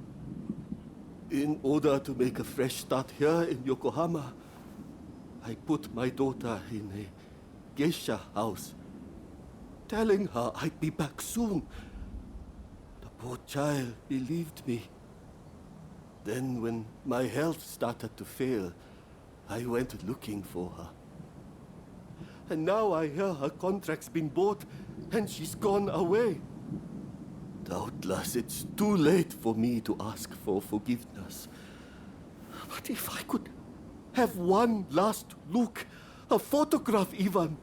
In order to make a fresh start here in Yokohama, I put my daughter in a geisha house, telling her I'd be back soon. The poor child believed me. Then when my health started to fail, I went looking for her. And now I hear her contract's been bought and she's gone away. Doubtless it's too late for me to ask for forgiveness. But if I could have one last look, a photograph even,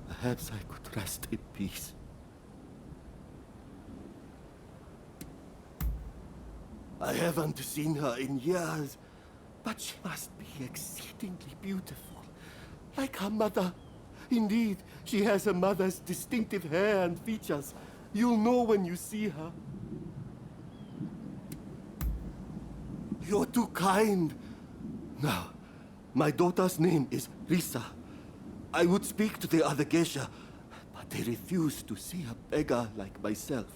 perhaps I could rest in peace. I haven't seen her in years, but she must be exceedingly beautiful, like her mother. Indeed, she has her mother's distinctive hair and features. You'll know when you see her. You're too kind. Now, my daughter's name is Risa. I would speak to the other geisha, but they refuse to see a beggar like myself.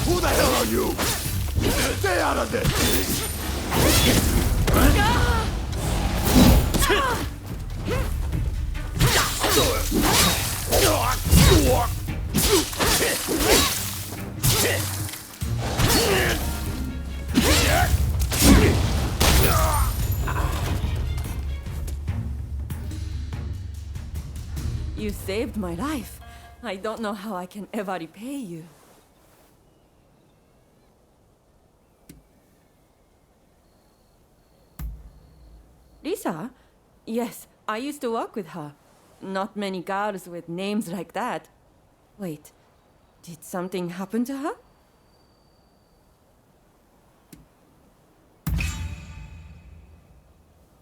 Who the hell are you? Stay out of this! You saved my life. I don't know how I can ever repay you. Lisa? Yes, I used to work with her. Not many girls with names like that. Wait, did something happen to her?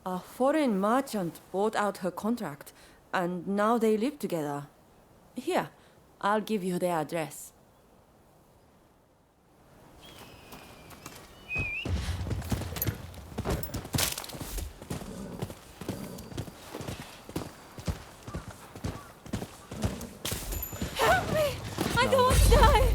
A foreign merchant bought out her contract, and now they live together. Here, I'll give you their address. Help me! I don't want to die!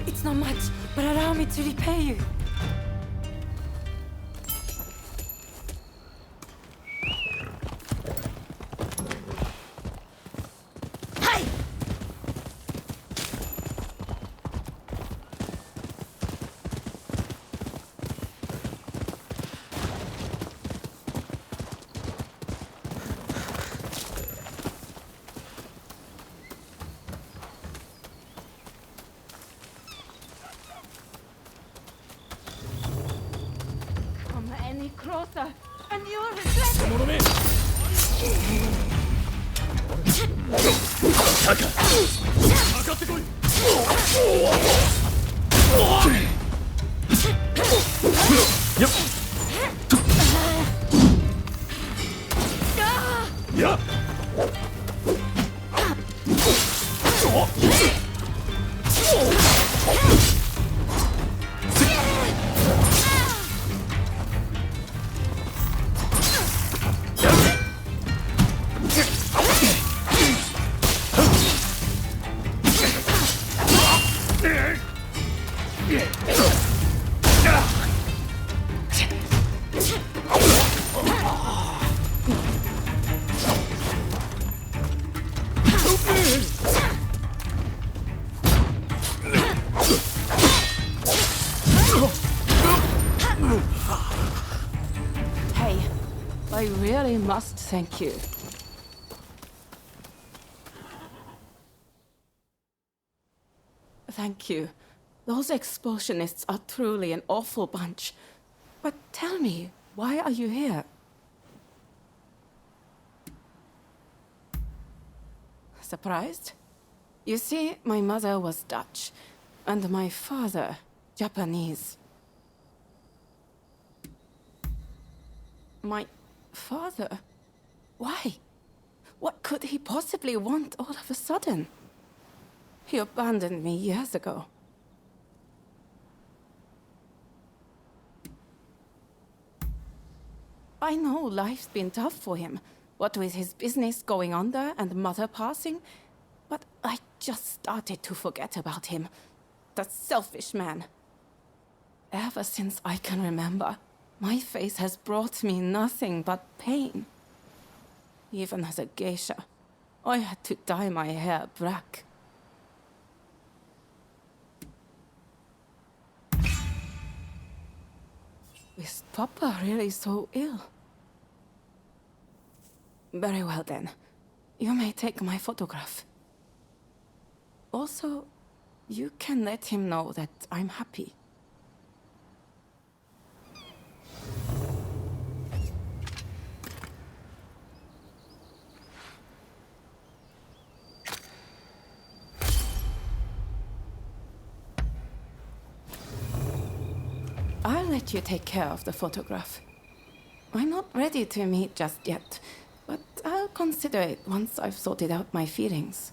It's not much, but allow me to repay you. Any closer, and you'll regret it! Hey, I really must thank you. Thank you. Those explosionists are truly an awful bunch. But tell me, why are you here? Surprised? You see, my mother was Dutch, and my father, Japanese. My father? Why? What could he possibly want all of a sudden? He abandoned me years ago. I know life's been tough for him, what with his business going under and mother passing, but I just started to forget about him. That selfish man. Ever since I can remember, my face has brought me nothing but pain. Even as a geisha, I had to dye my hair black. Is Papa really so ill? Very well then. You may take my photograph. Also, you can let him know that I'm happy. let you take care of the photograph. I'm not ready to meet just yet, but I'll consider it once I've sorted out my feelings.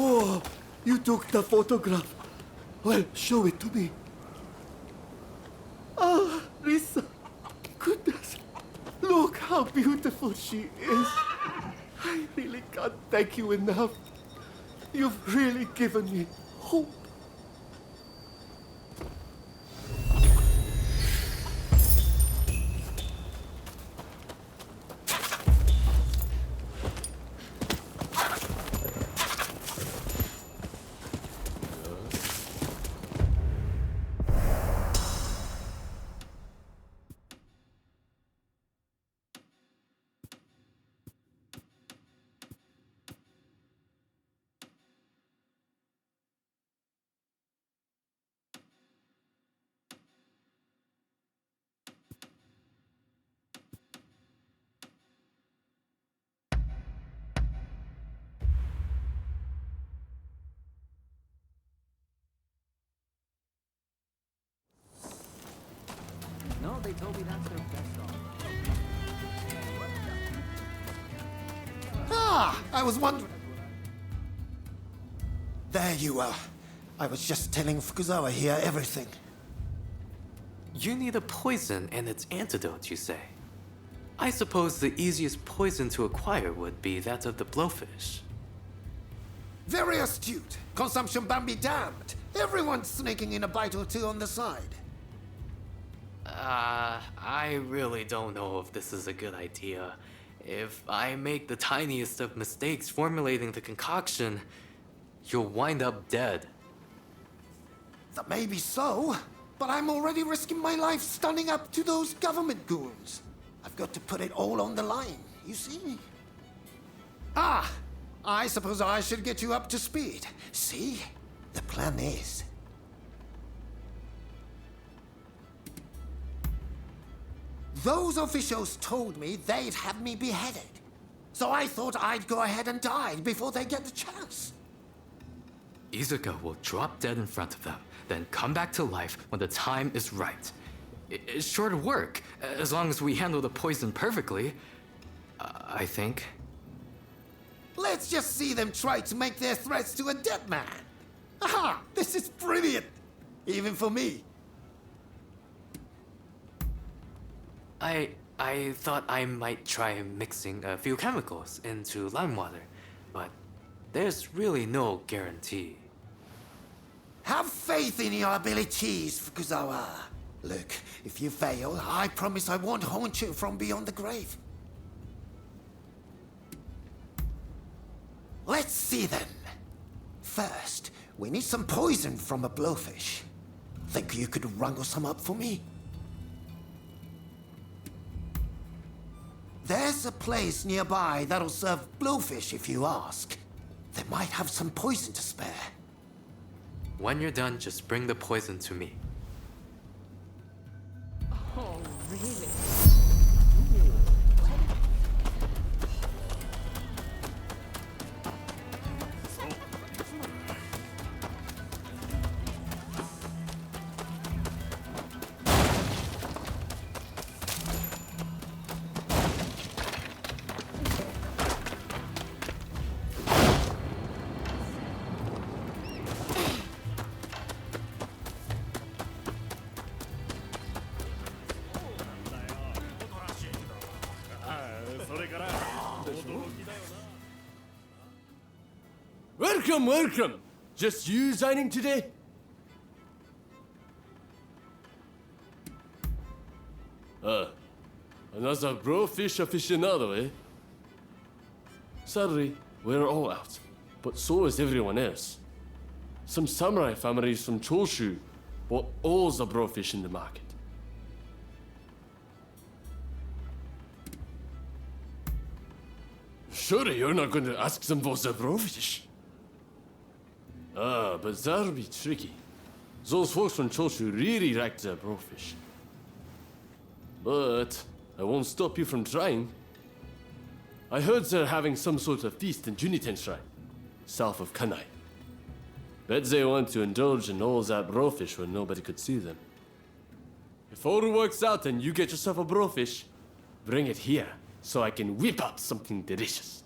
Oh, you took the photograph. Well, show it to me. Ah, Risa. Goodness. Look how beautiful she is. I really can't thank you enough. You've really given me hope. No, they told me that's their best song. Ah, I was wondering. There you are. I was just telling Fukuzawa here everything. You need a poison and its antidote, you say? I suppose the easiest poison to acquire would be that of the blowfish. Very astute. Consumption ban be damned. Everyone's sneaking in a bite or two on the side. I really don't know if this is a good idea. If I make the tiniest of mistakes formulating the concoction, you'll wind up dead. That may be so, but I'm already risking my life standing up to those government goons. I've got to put it all on the line, you see? Ah, I suppose I should get you up to speed. See? The plan is... Those officials told me they'd have me beheaded. So I thought I'd go ahead and die before they get the chance. Izuka will drop dead in front of them, then come back to life when the time is right. It's sure to work, as long as we handle the poison perfectly, I think. Let's just see them try to make their threats to a dead man. Aha! This is brilliant! Even for me. I thought I might try mixing a few chemicals into lime water, but there's really no guarantee. Have faith in your abilities, Fukuzawa. Look, if you fail, I promise I won't haunt you from beyond the grave. Let's see then. First, we need some poison from a blowfish. Think you could wrangle some up for me? There's a place nearby that'll serve blowfish if you ask. They might have some poison to spare. When you're done, just bring the poison to me. Oh, really? Welcome, welcome! Just you signing today? Another brofish aficionado, eh? Sadly, we're all out, but so is everyone else. Some samurai families from Choshu bought all the brofish in the market. Surely you're not going to ask them for the brofish? Ah, but that'll be tricky. Those folks from Choshu really like their brofish. But I won't stop you from trying. I heard they're having some sort of feast in Juniten Shrine, south of Kanai. Bet they want to indulge in all that brofish when nobody could see them. If all works out and you get yourself a brofish, bring it here so I can whip up something delicious.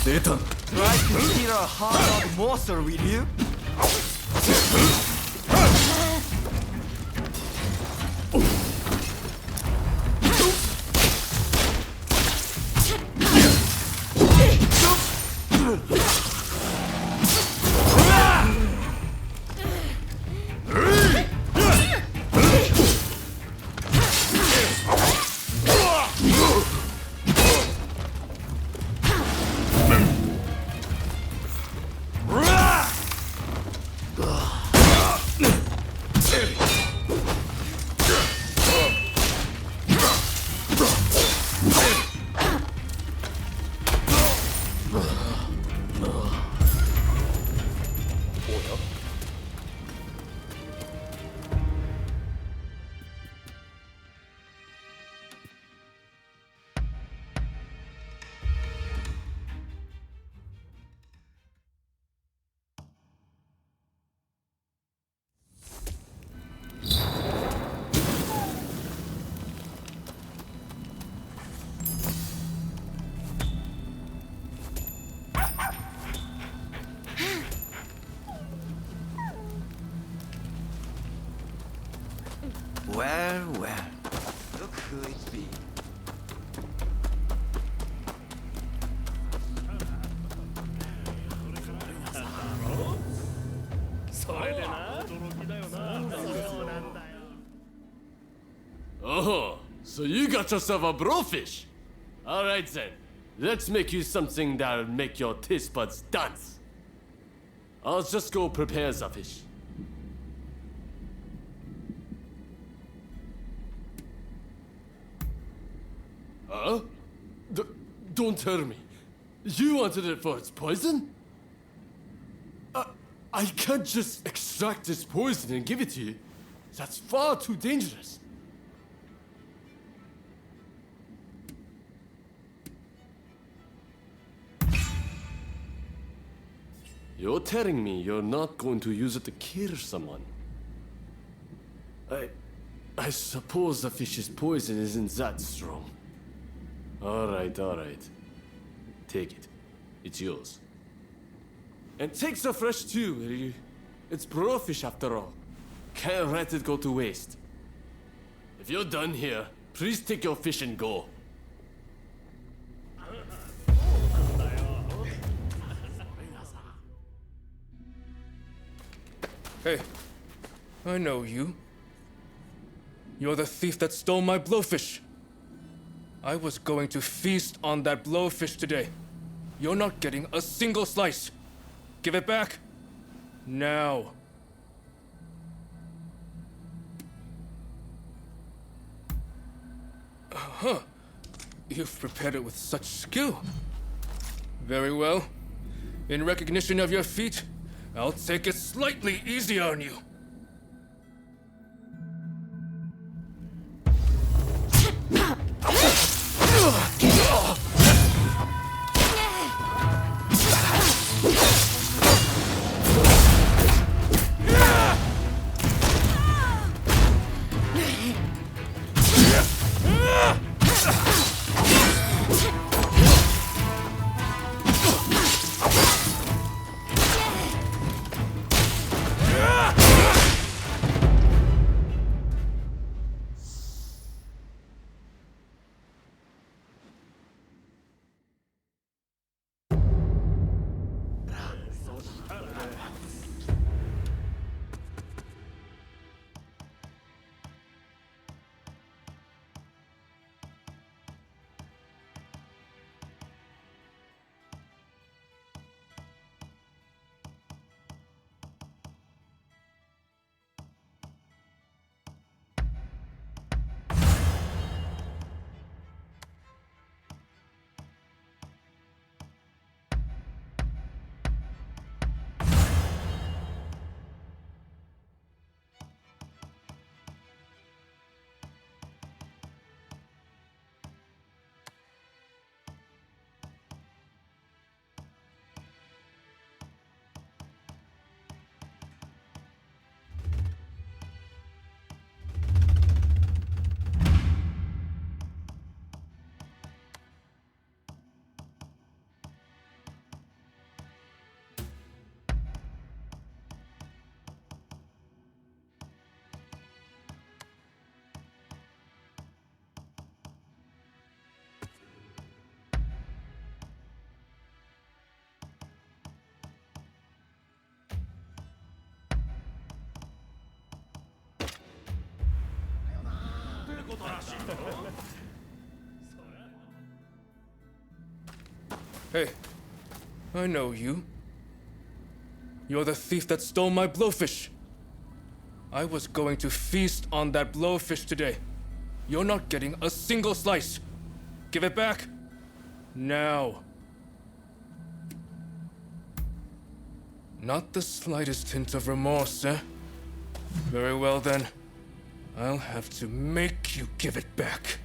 Try to steal a hard-out morsel, will you? Well, well. Look who it's been. Oh, so you got yourself a blowfish? Alright then, let's make you something that'll make your taste buds dance. I'll just go prepare the fish. Huh? Don't tell me. You wanted it for its poison? I can't just extract this poison and give it to you. That's far too dangerous. You're telling me you're not going to use it to kill someone? I suppose the fish's poison isn't that strong. Alright. Take it. It's yours. And take the fresh too, will you? It's blowfish after all. Can't let it go to waste. If you're done here, please take your fish and go. Hey, I know you. You're the thief that stole my blowfish. I was going to feast on that blowfish today. You're not getting a single slice. Give it back. Now. Huh. You've prepared it with such skill. Very well. In recognition of your feat, I'll take it slightly easier on you. Hey, I know you. You're the thief that stole my blowfish. I was going to feast on that blowfish today. You're not getting a single slice. Give it back. Now. Not the slightest hint of remorse, eh? Very well then. I'll have to make you give it back.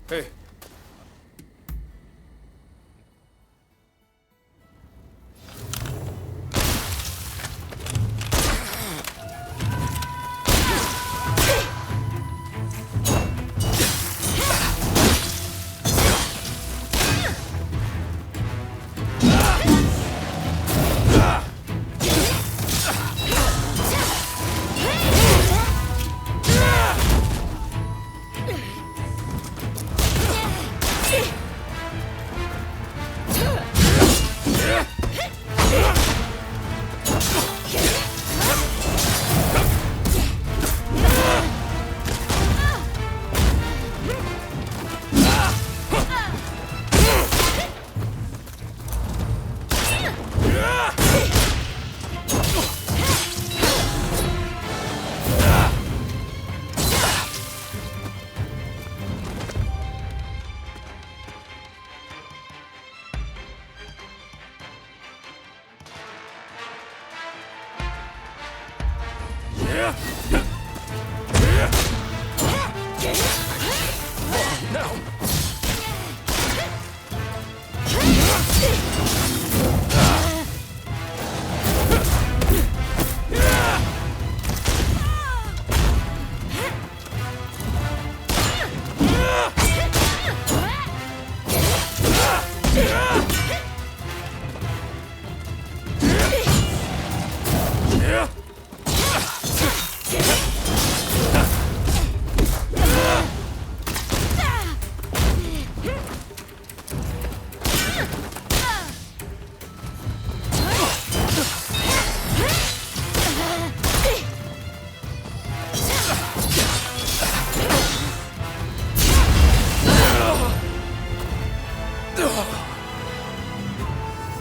Hey.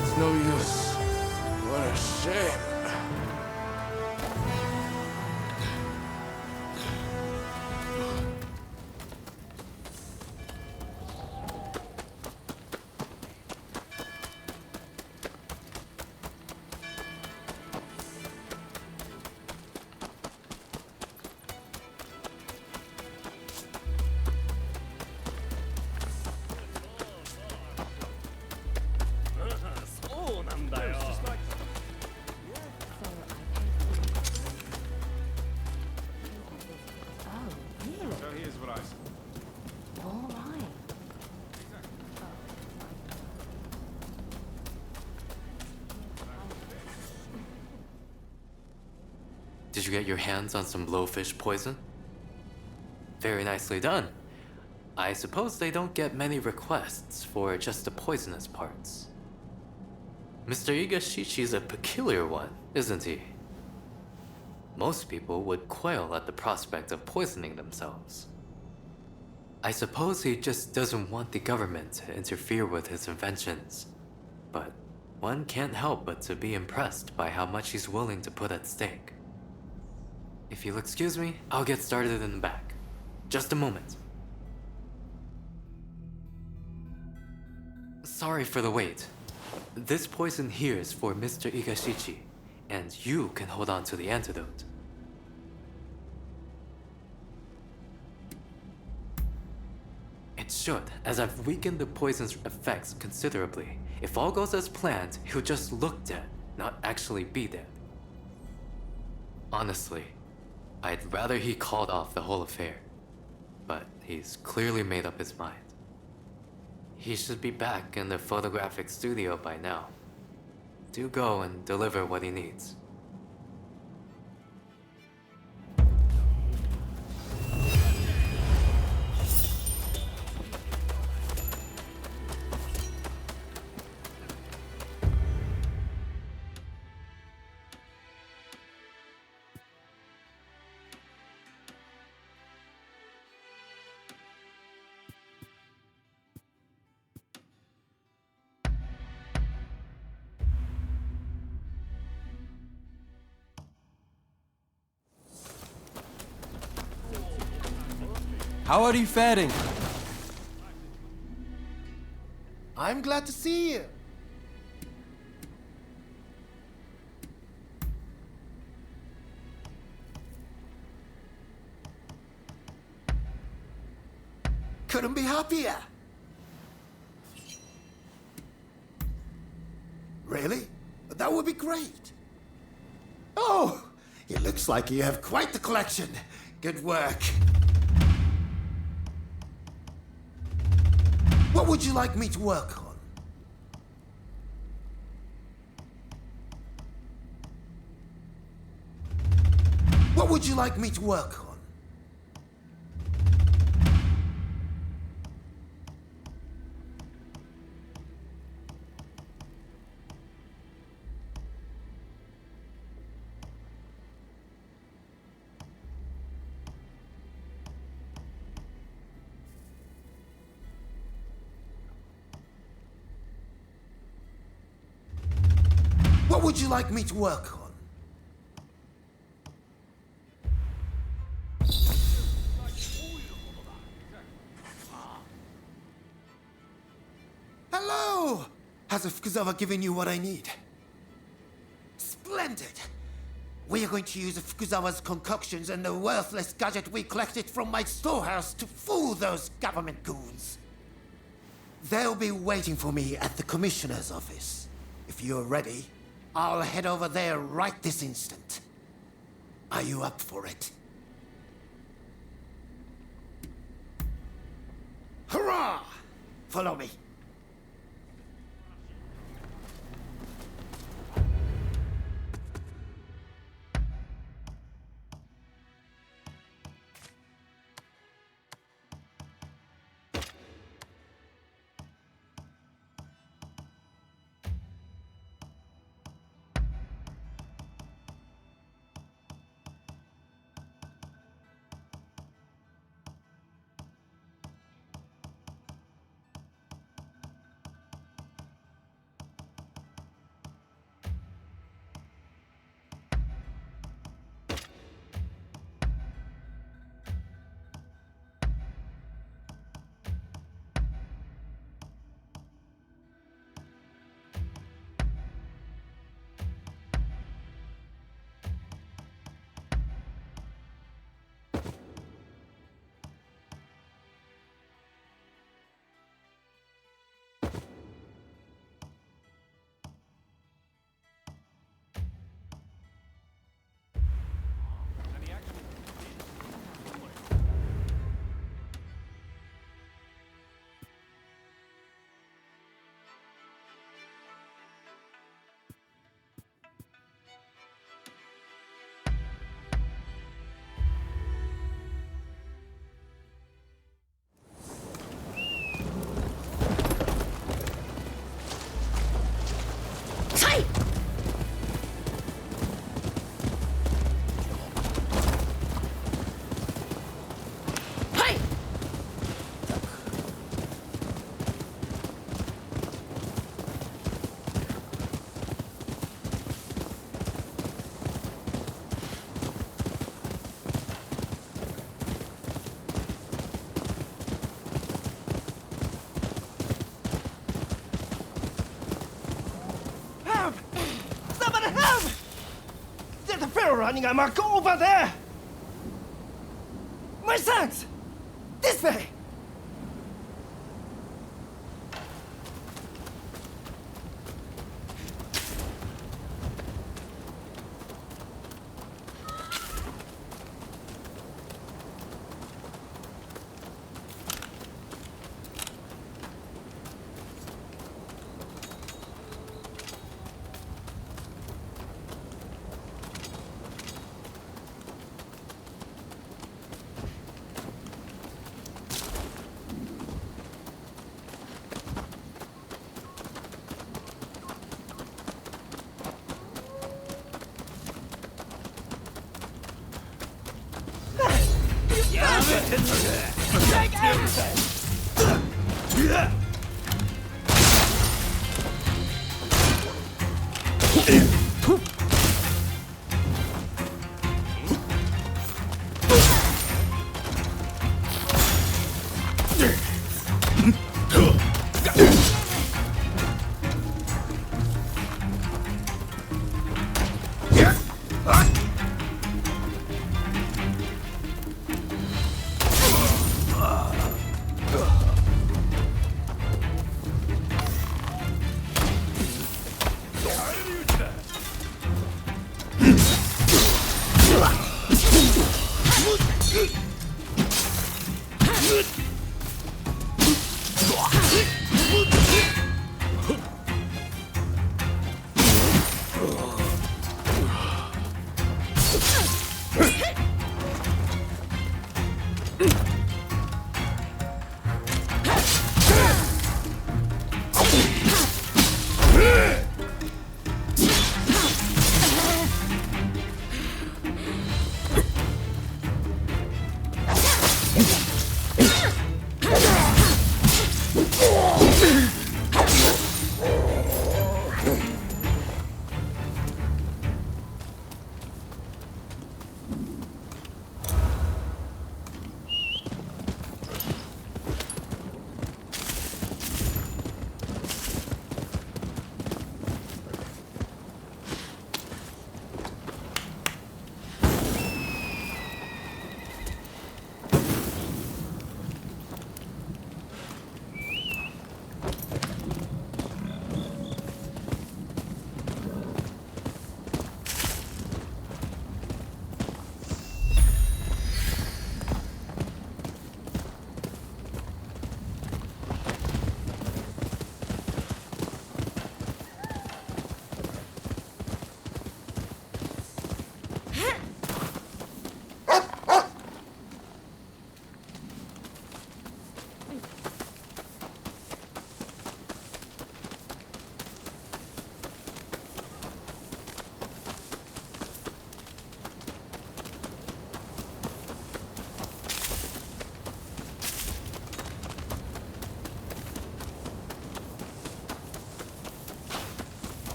It's no use. What a shame. Did you get your hands on some blowfish poison? Very nicely done. I suppose they don't get many requests for just the poisonous parts. Mr. Igashichi's a peculiar one, isn't he? Most people would quail at the prospect of poisoning themselves. I suppose he just doesn't want the government to interfere with his inventions. But one can't help but to be impressed by how much he's willing to put at stake. If you'll excuse me, I'll get started in the back. Just a moment. Sorry for the wait. This poison here is for Mr. Igashichi, and you can hold on to the antidote. It should, as I've weakened the poison's effects considerably. If all goes as planned, he'll just look dead, not actually be dead. Honestly, I'd rather he called off the whole affair. But he's clearly made up his mind. He should be back in the photographic studio by now. Do go and deliver what he needs. How are you faring? I'm glad to see you. couldn't be happier. Really? That would be great. Oh, it looks like you have quite the collection. Good work. What would you like me to work on? What would you like me to work on? What would you like me to work on? Hello! Has Fukuzawa given you what I need? Splendid! We are going to use Fukuzawa's concoctions and the worthless gadget we collected from my storehouse to fool those government goons. They'll be waiting for me at the commissioner's office. If you're ready, I'll head over there right this instant. Are you up for it? Hurrah! Follow me. Running amok over there! My sons! This way! Take everything!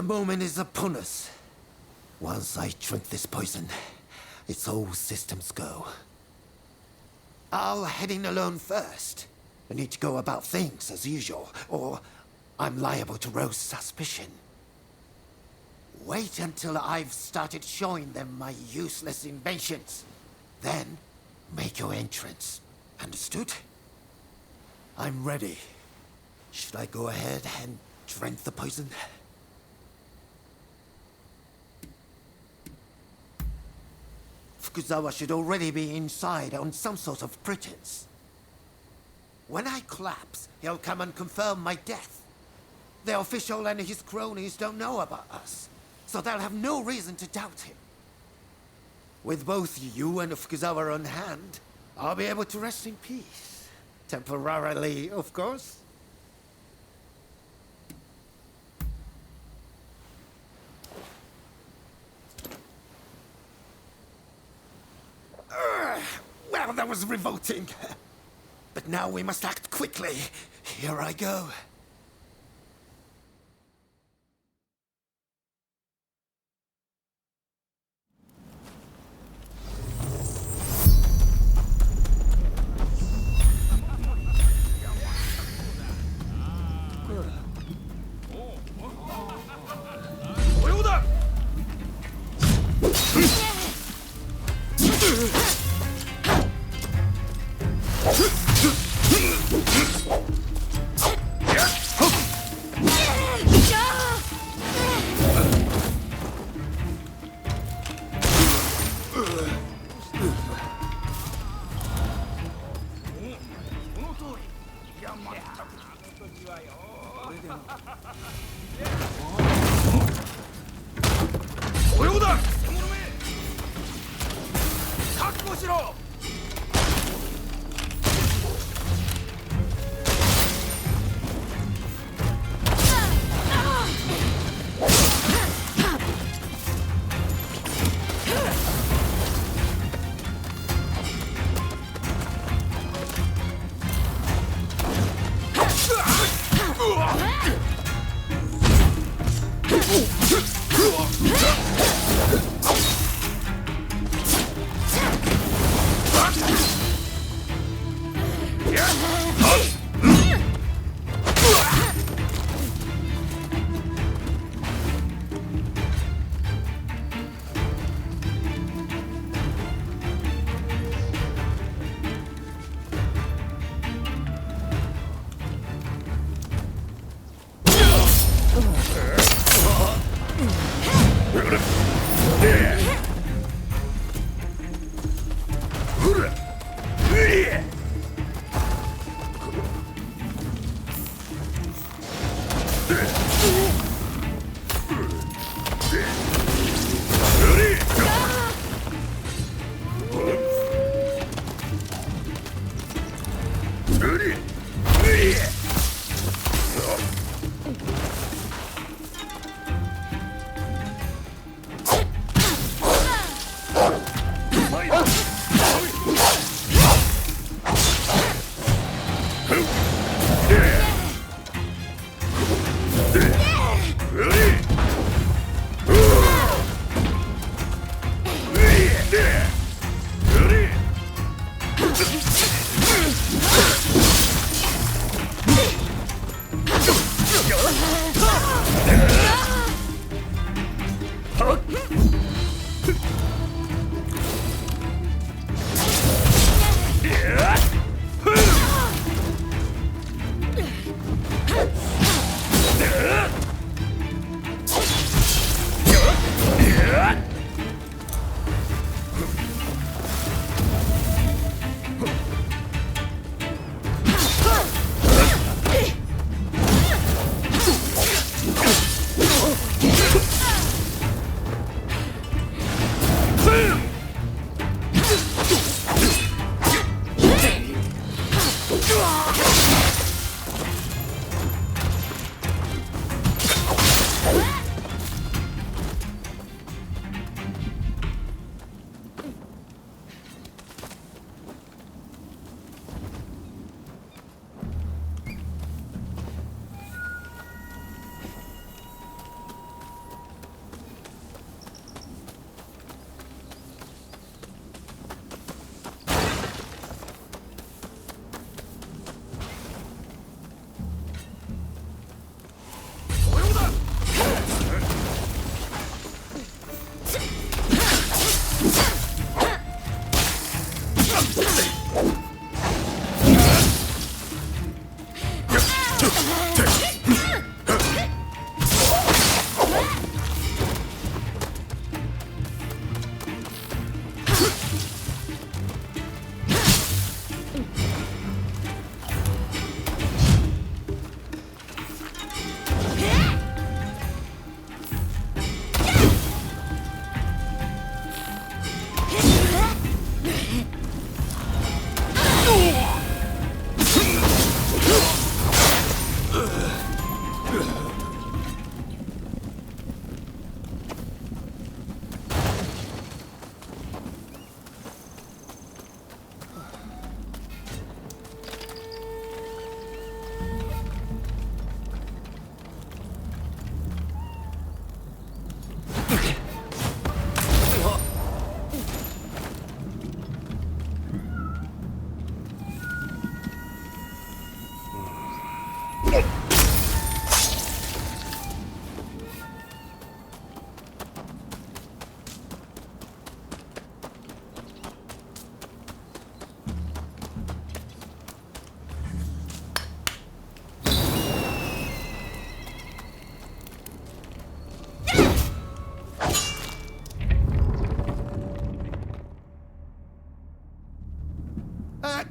moment is upon us. Once I drink this poison, it's all systems go. I'll head in alone first. I need to go about things as usual, or I'm liable to rouse suspicion. Wait until I've started showing them my useless inventions. Then, make your entrance. Understood? I'm ready. Should I go ahead and drink the poison? Fukuzawa should already be inside on some sort of pretense. When I collapse, he'll come and confirm my death. The official and his cronies don't know about us, so they'll have no reason to doubt him. With both you and Fukuzawa on hand, I'll be able to rest in peace. Temporarily, of course. Well, that was revolting. But now we must act quickly. Here I go.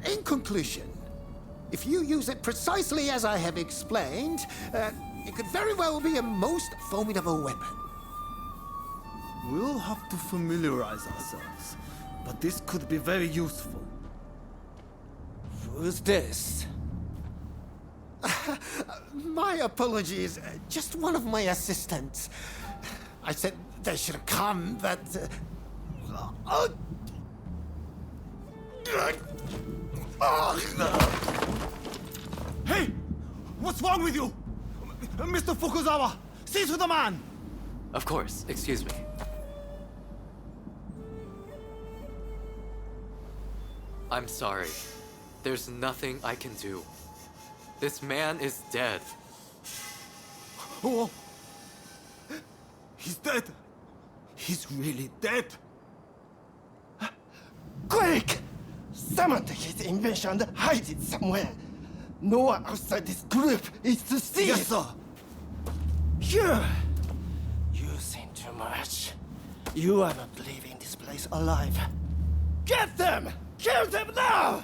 In conclusion, if you use it precisely as I have explained, it could very well be a most formidable weapon. We'll have to familiarize ourselves, but this could be very useful. Who's this? My apologies. Just one of my assistants. I said they should come, but... Hey! What's wrong with you? Mr. Fukuzawa, see to the man! Of course, excuse me. I'm sorry. There's nothing I can do. This man is dead. Oh! He's dead! He's really dead! Quick! Summon his invention and hide it somewhere. No one outside this group is to see Yes, it. sir. Here! You think too much. You are not leaving this place alive. Get them! Kill them now!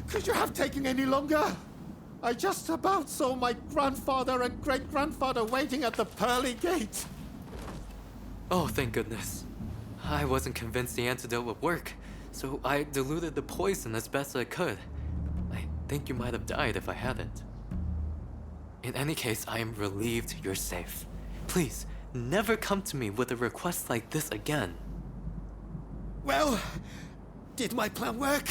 Could you have taken any longer? I just about saw my grandfather and great-grandfather waiting at the pearly gate. Oh, thank goodness. I wasn't convinced the antidote would work, so I diluted the poison as best I could. I think you might have died if I hadn't. In any case, I am relieved you're safe. Please, never come to me with a request like this again. Well, did my plan work?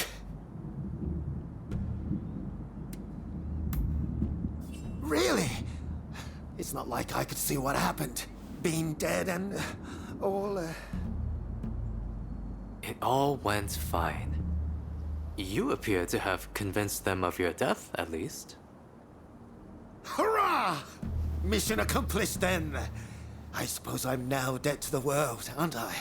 Really? It's not like I could see what happened. Being dead and all... It all went fine. You appear to have convinced them of your death, at least. Hurrah! Mission accomplished then. I suppose I'm now dead to the world, aren't I?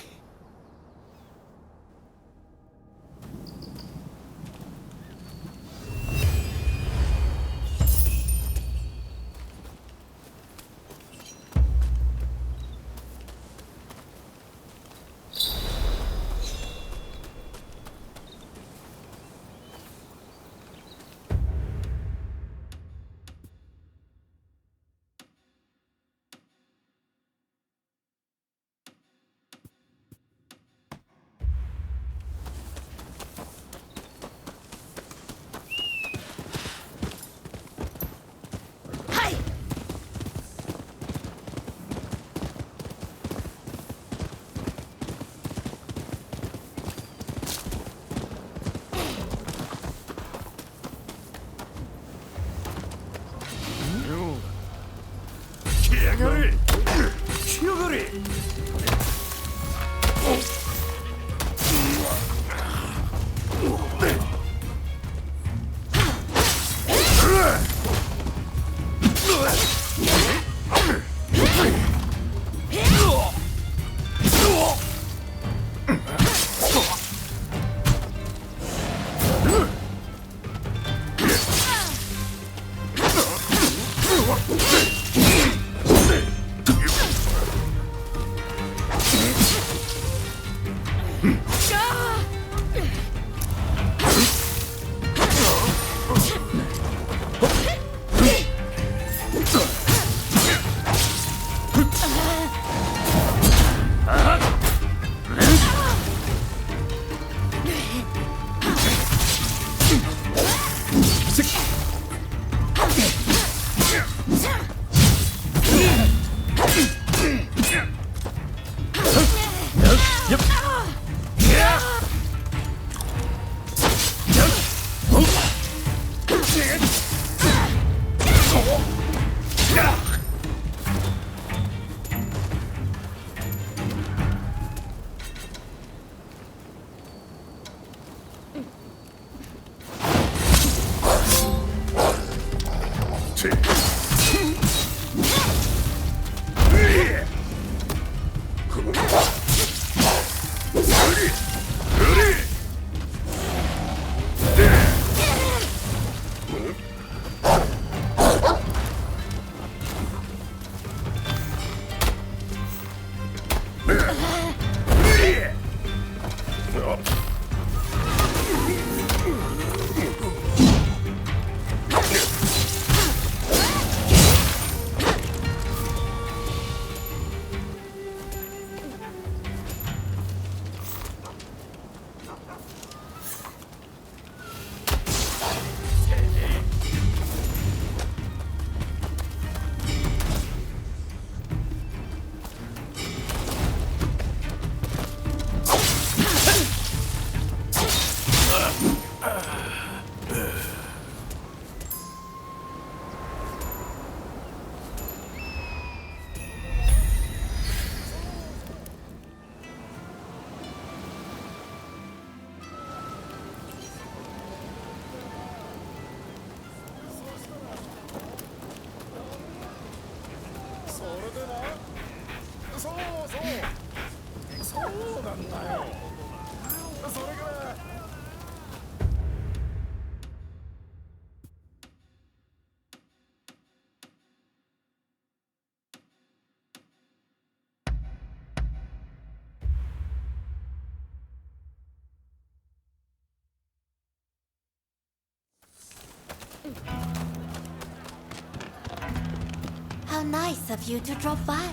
How nice of you to drop by.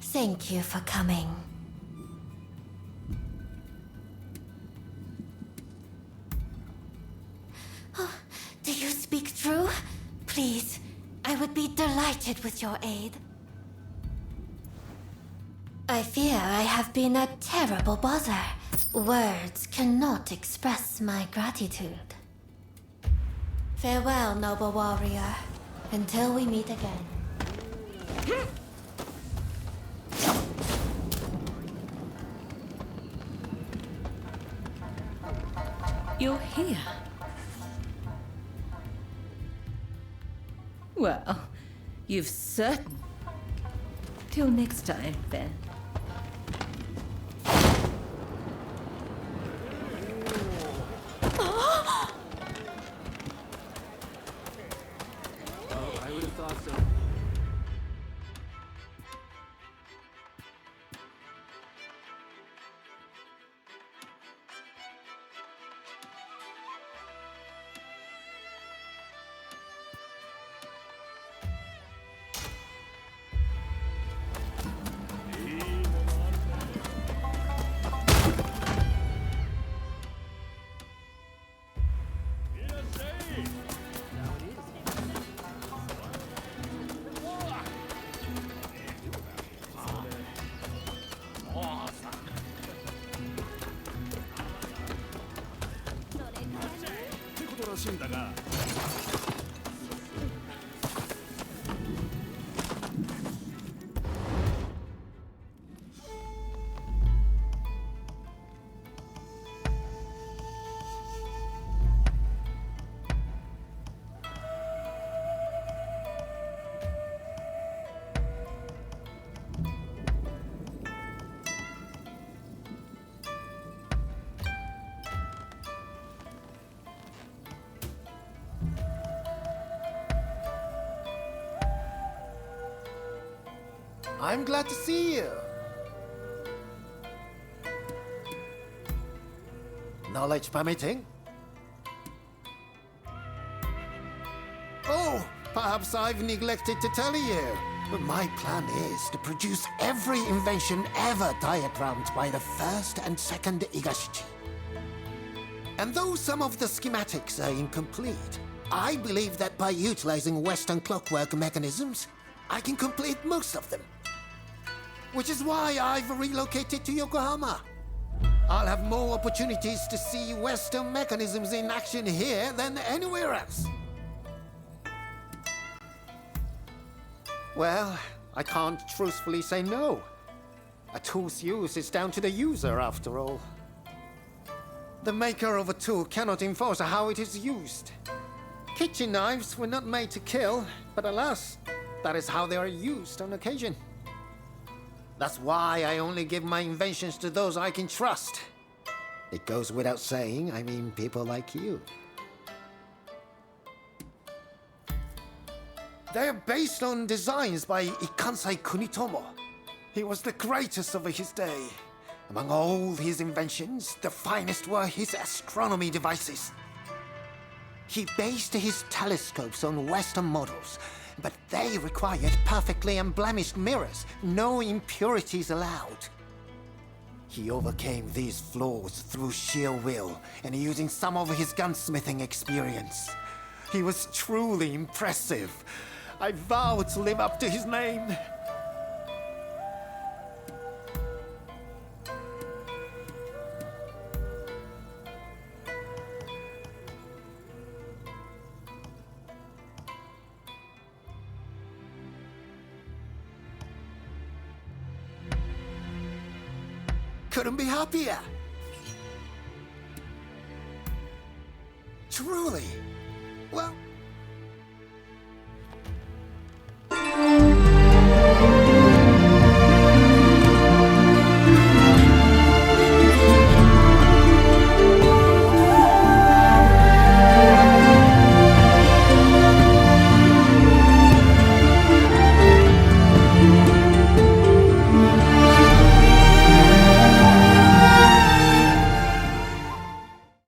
Thank you for coming. Oh, do you speak true? Please, I would be delighted with your aid. I fear I have been a terrible bother. Words cannot express my gratitude. Farewell, noble warrior. Until we meet again. You're here. Well, you've certain. Till next time, then. I would have thought so. I'm glad to see you. knowledge permitting. Oh, perhaps I've neglected to tell you. But my plan is to produce every invention ever diagrammed by the first and second Igashichi. And though some of the schematics are incomplete, I believe that by utilizing Western clockwork mechanisms, I can complete most of them. Which is why I've relocated to Yokohama. I'll have more opportunities to see Western mechanisms in action here than anywhere else. Well, I can't truthfully say no. A tool's use is down to the user, after all. The maker of a tool cannot enforce how it is used. Kitchen knives were not made to kill, but alas, that is how they are used on occasion. That's why I only give my inventions to those I can trust. It goes without saying, I mean people like you. They're based on designs by Ikansai Kunitomo. He was the greatest of his day. Among all his inventions, the finest were his astronomy devices. He based his telescopes on Western models, but they required perfectly unblemished mirrors, no impurities allowed. He overcame these flaws through sheer will and using some of his gunsmithing experience. He was truly impressive. I vow to live up to his name. Couldn't be happier. Truly.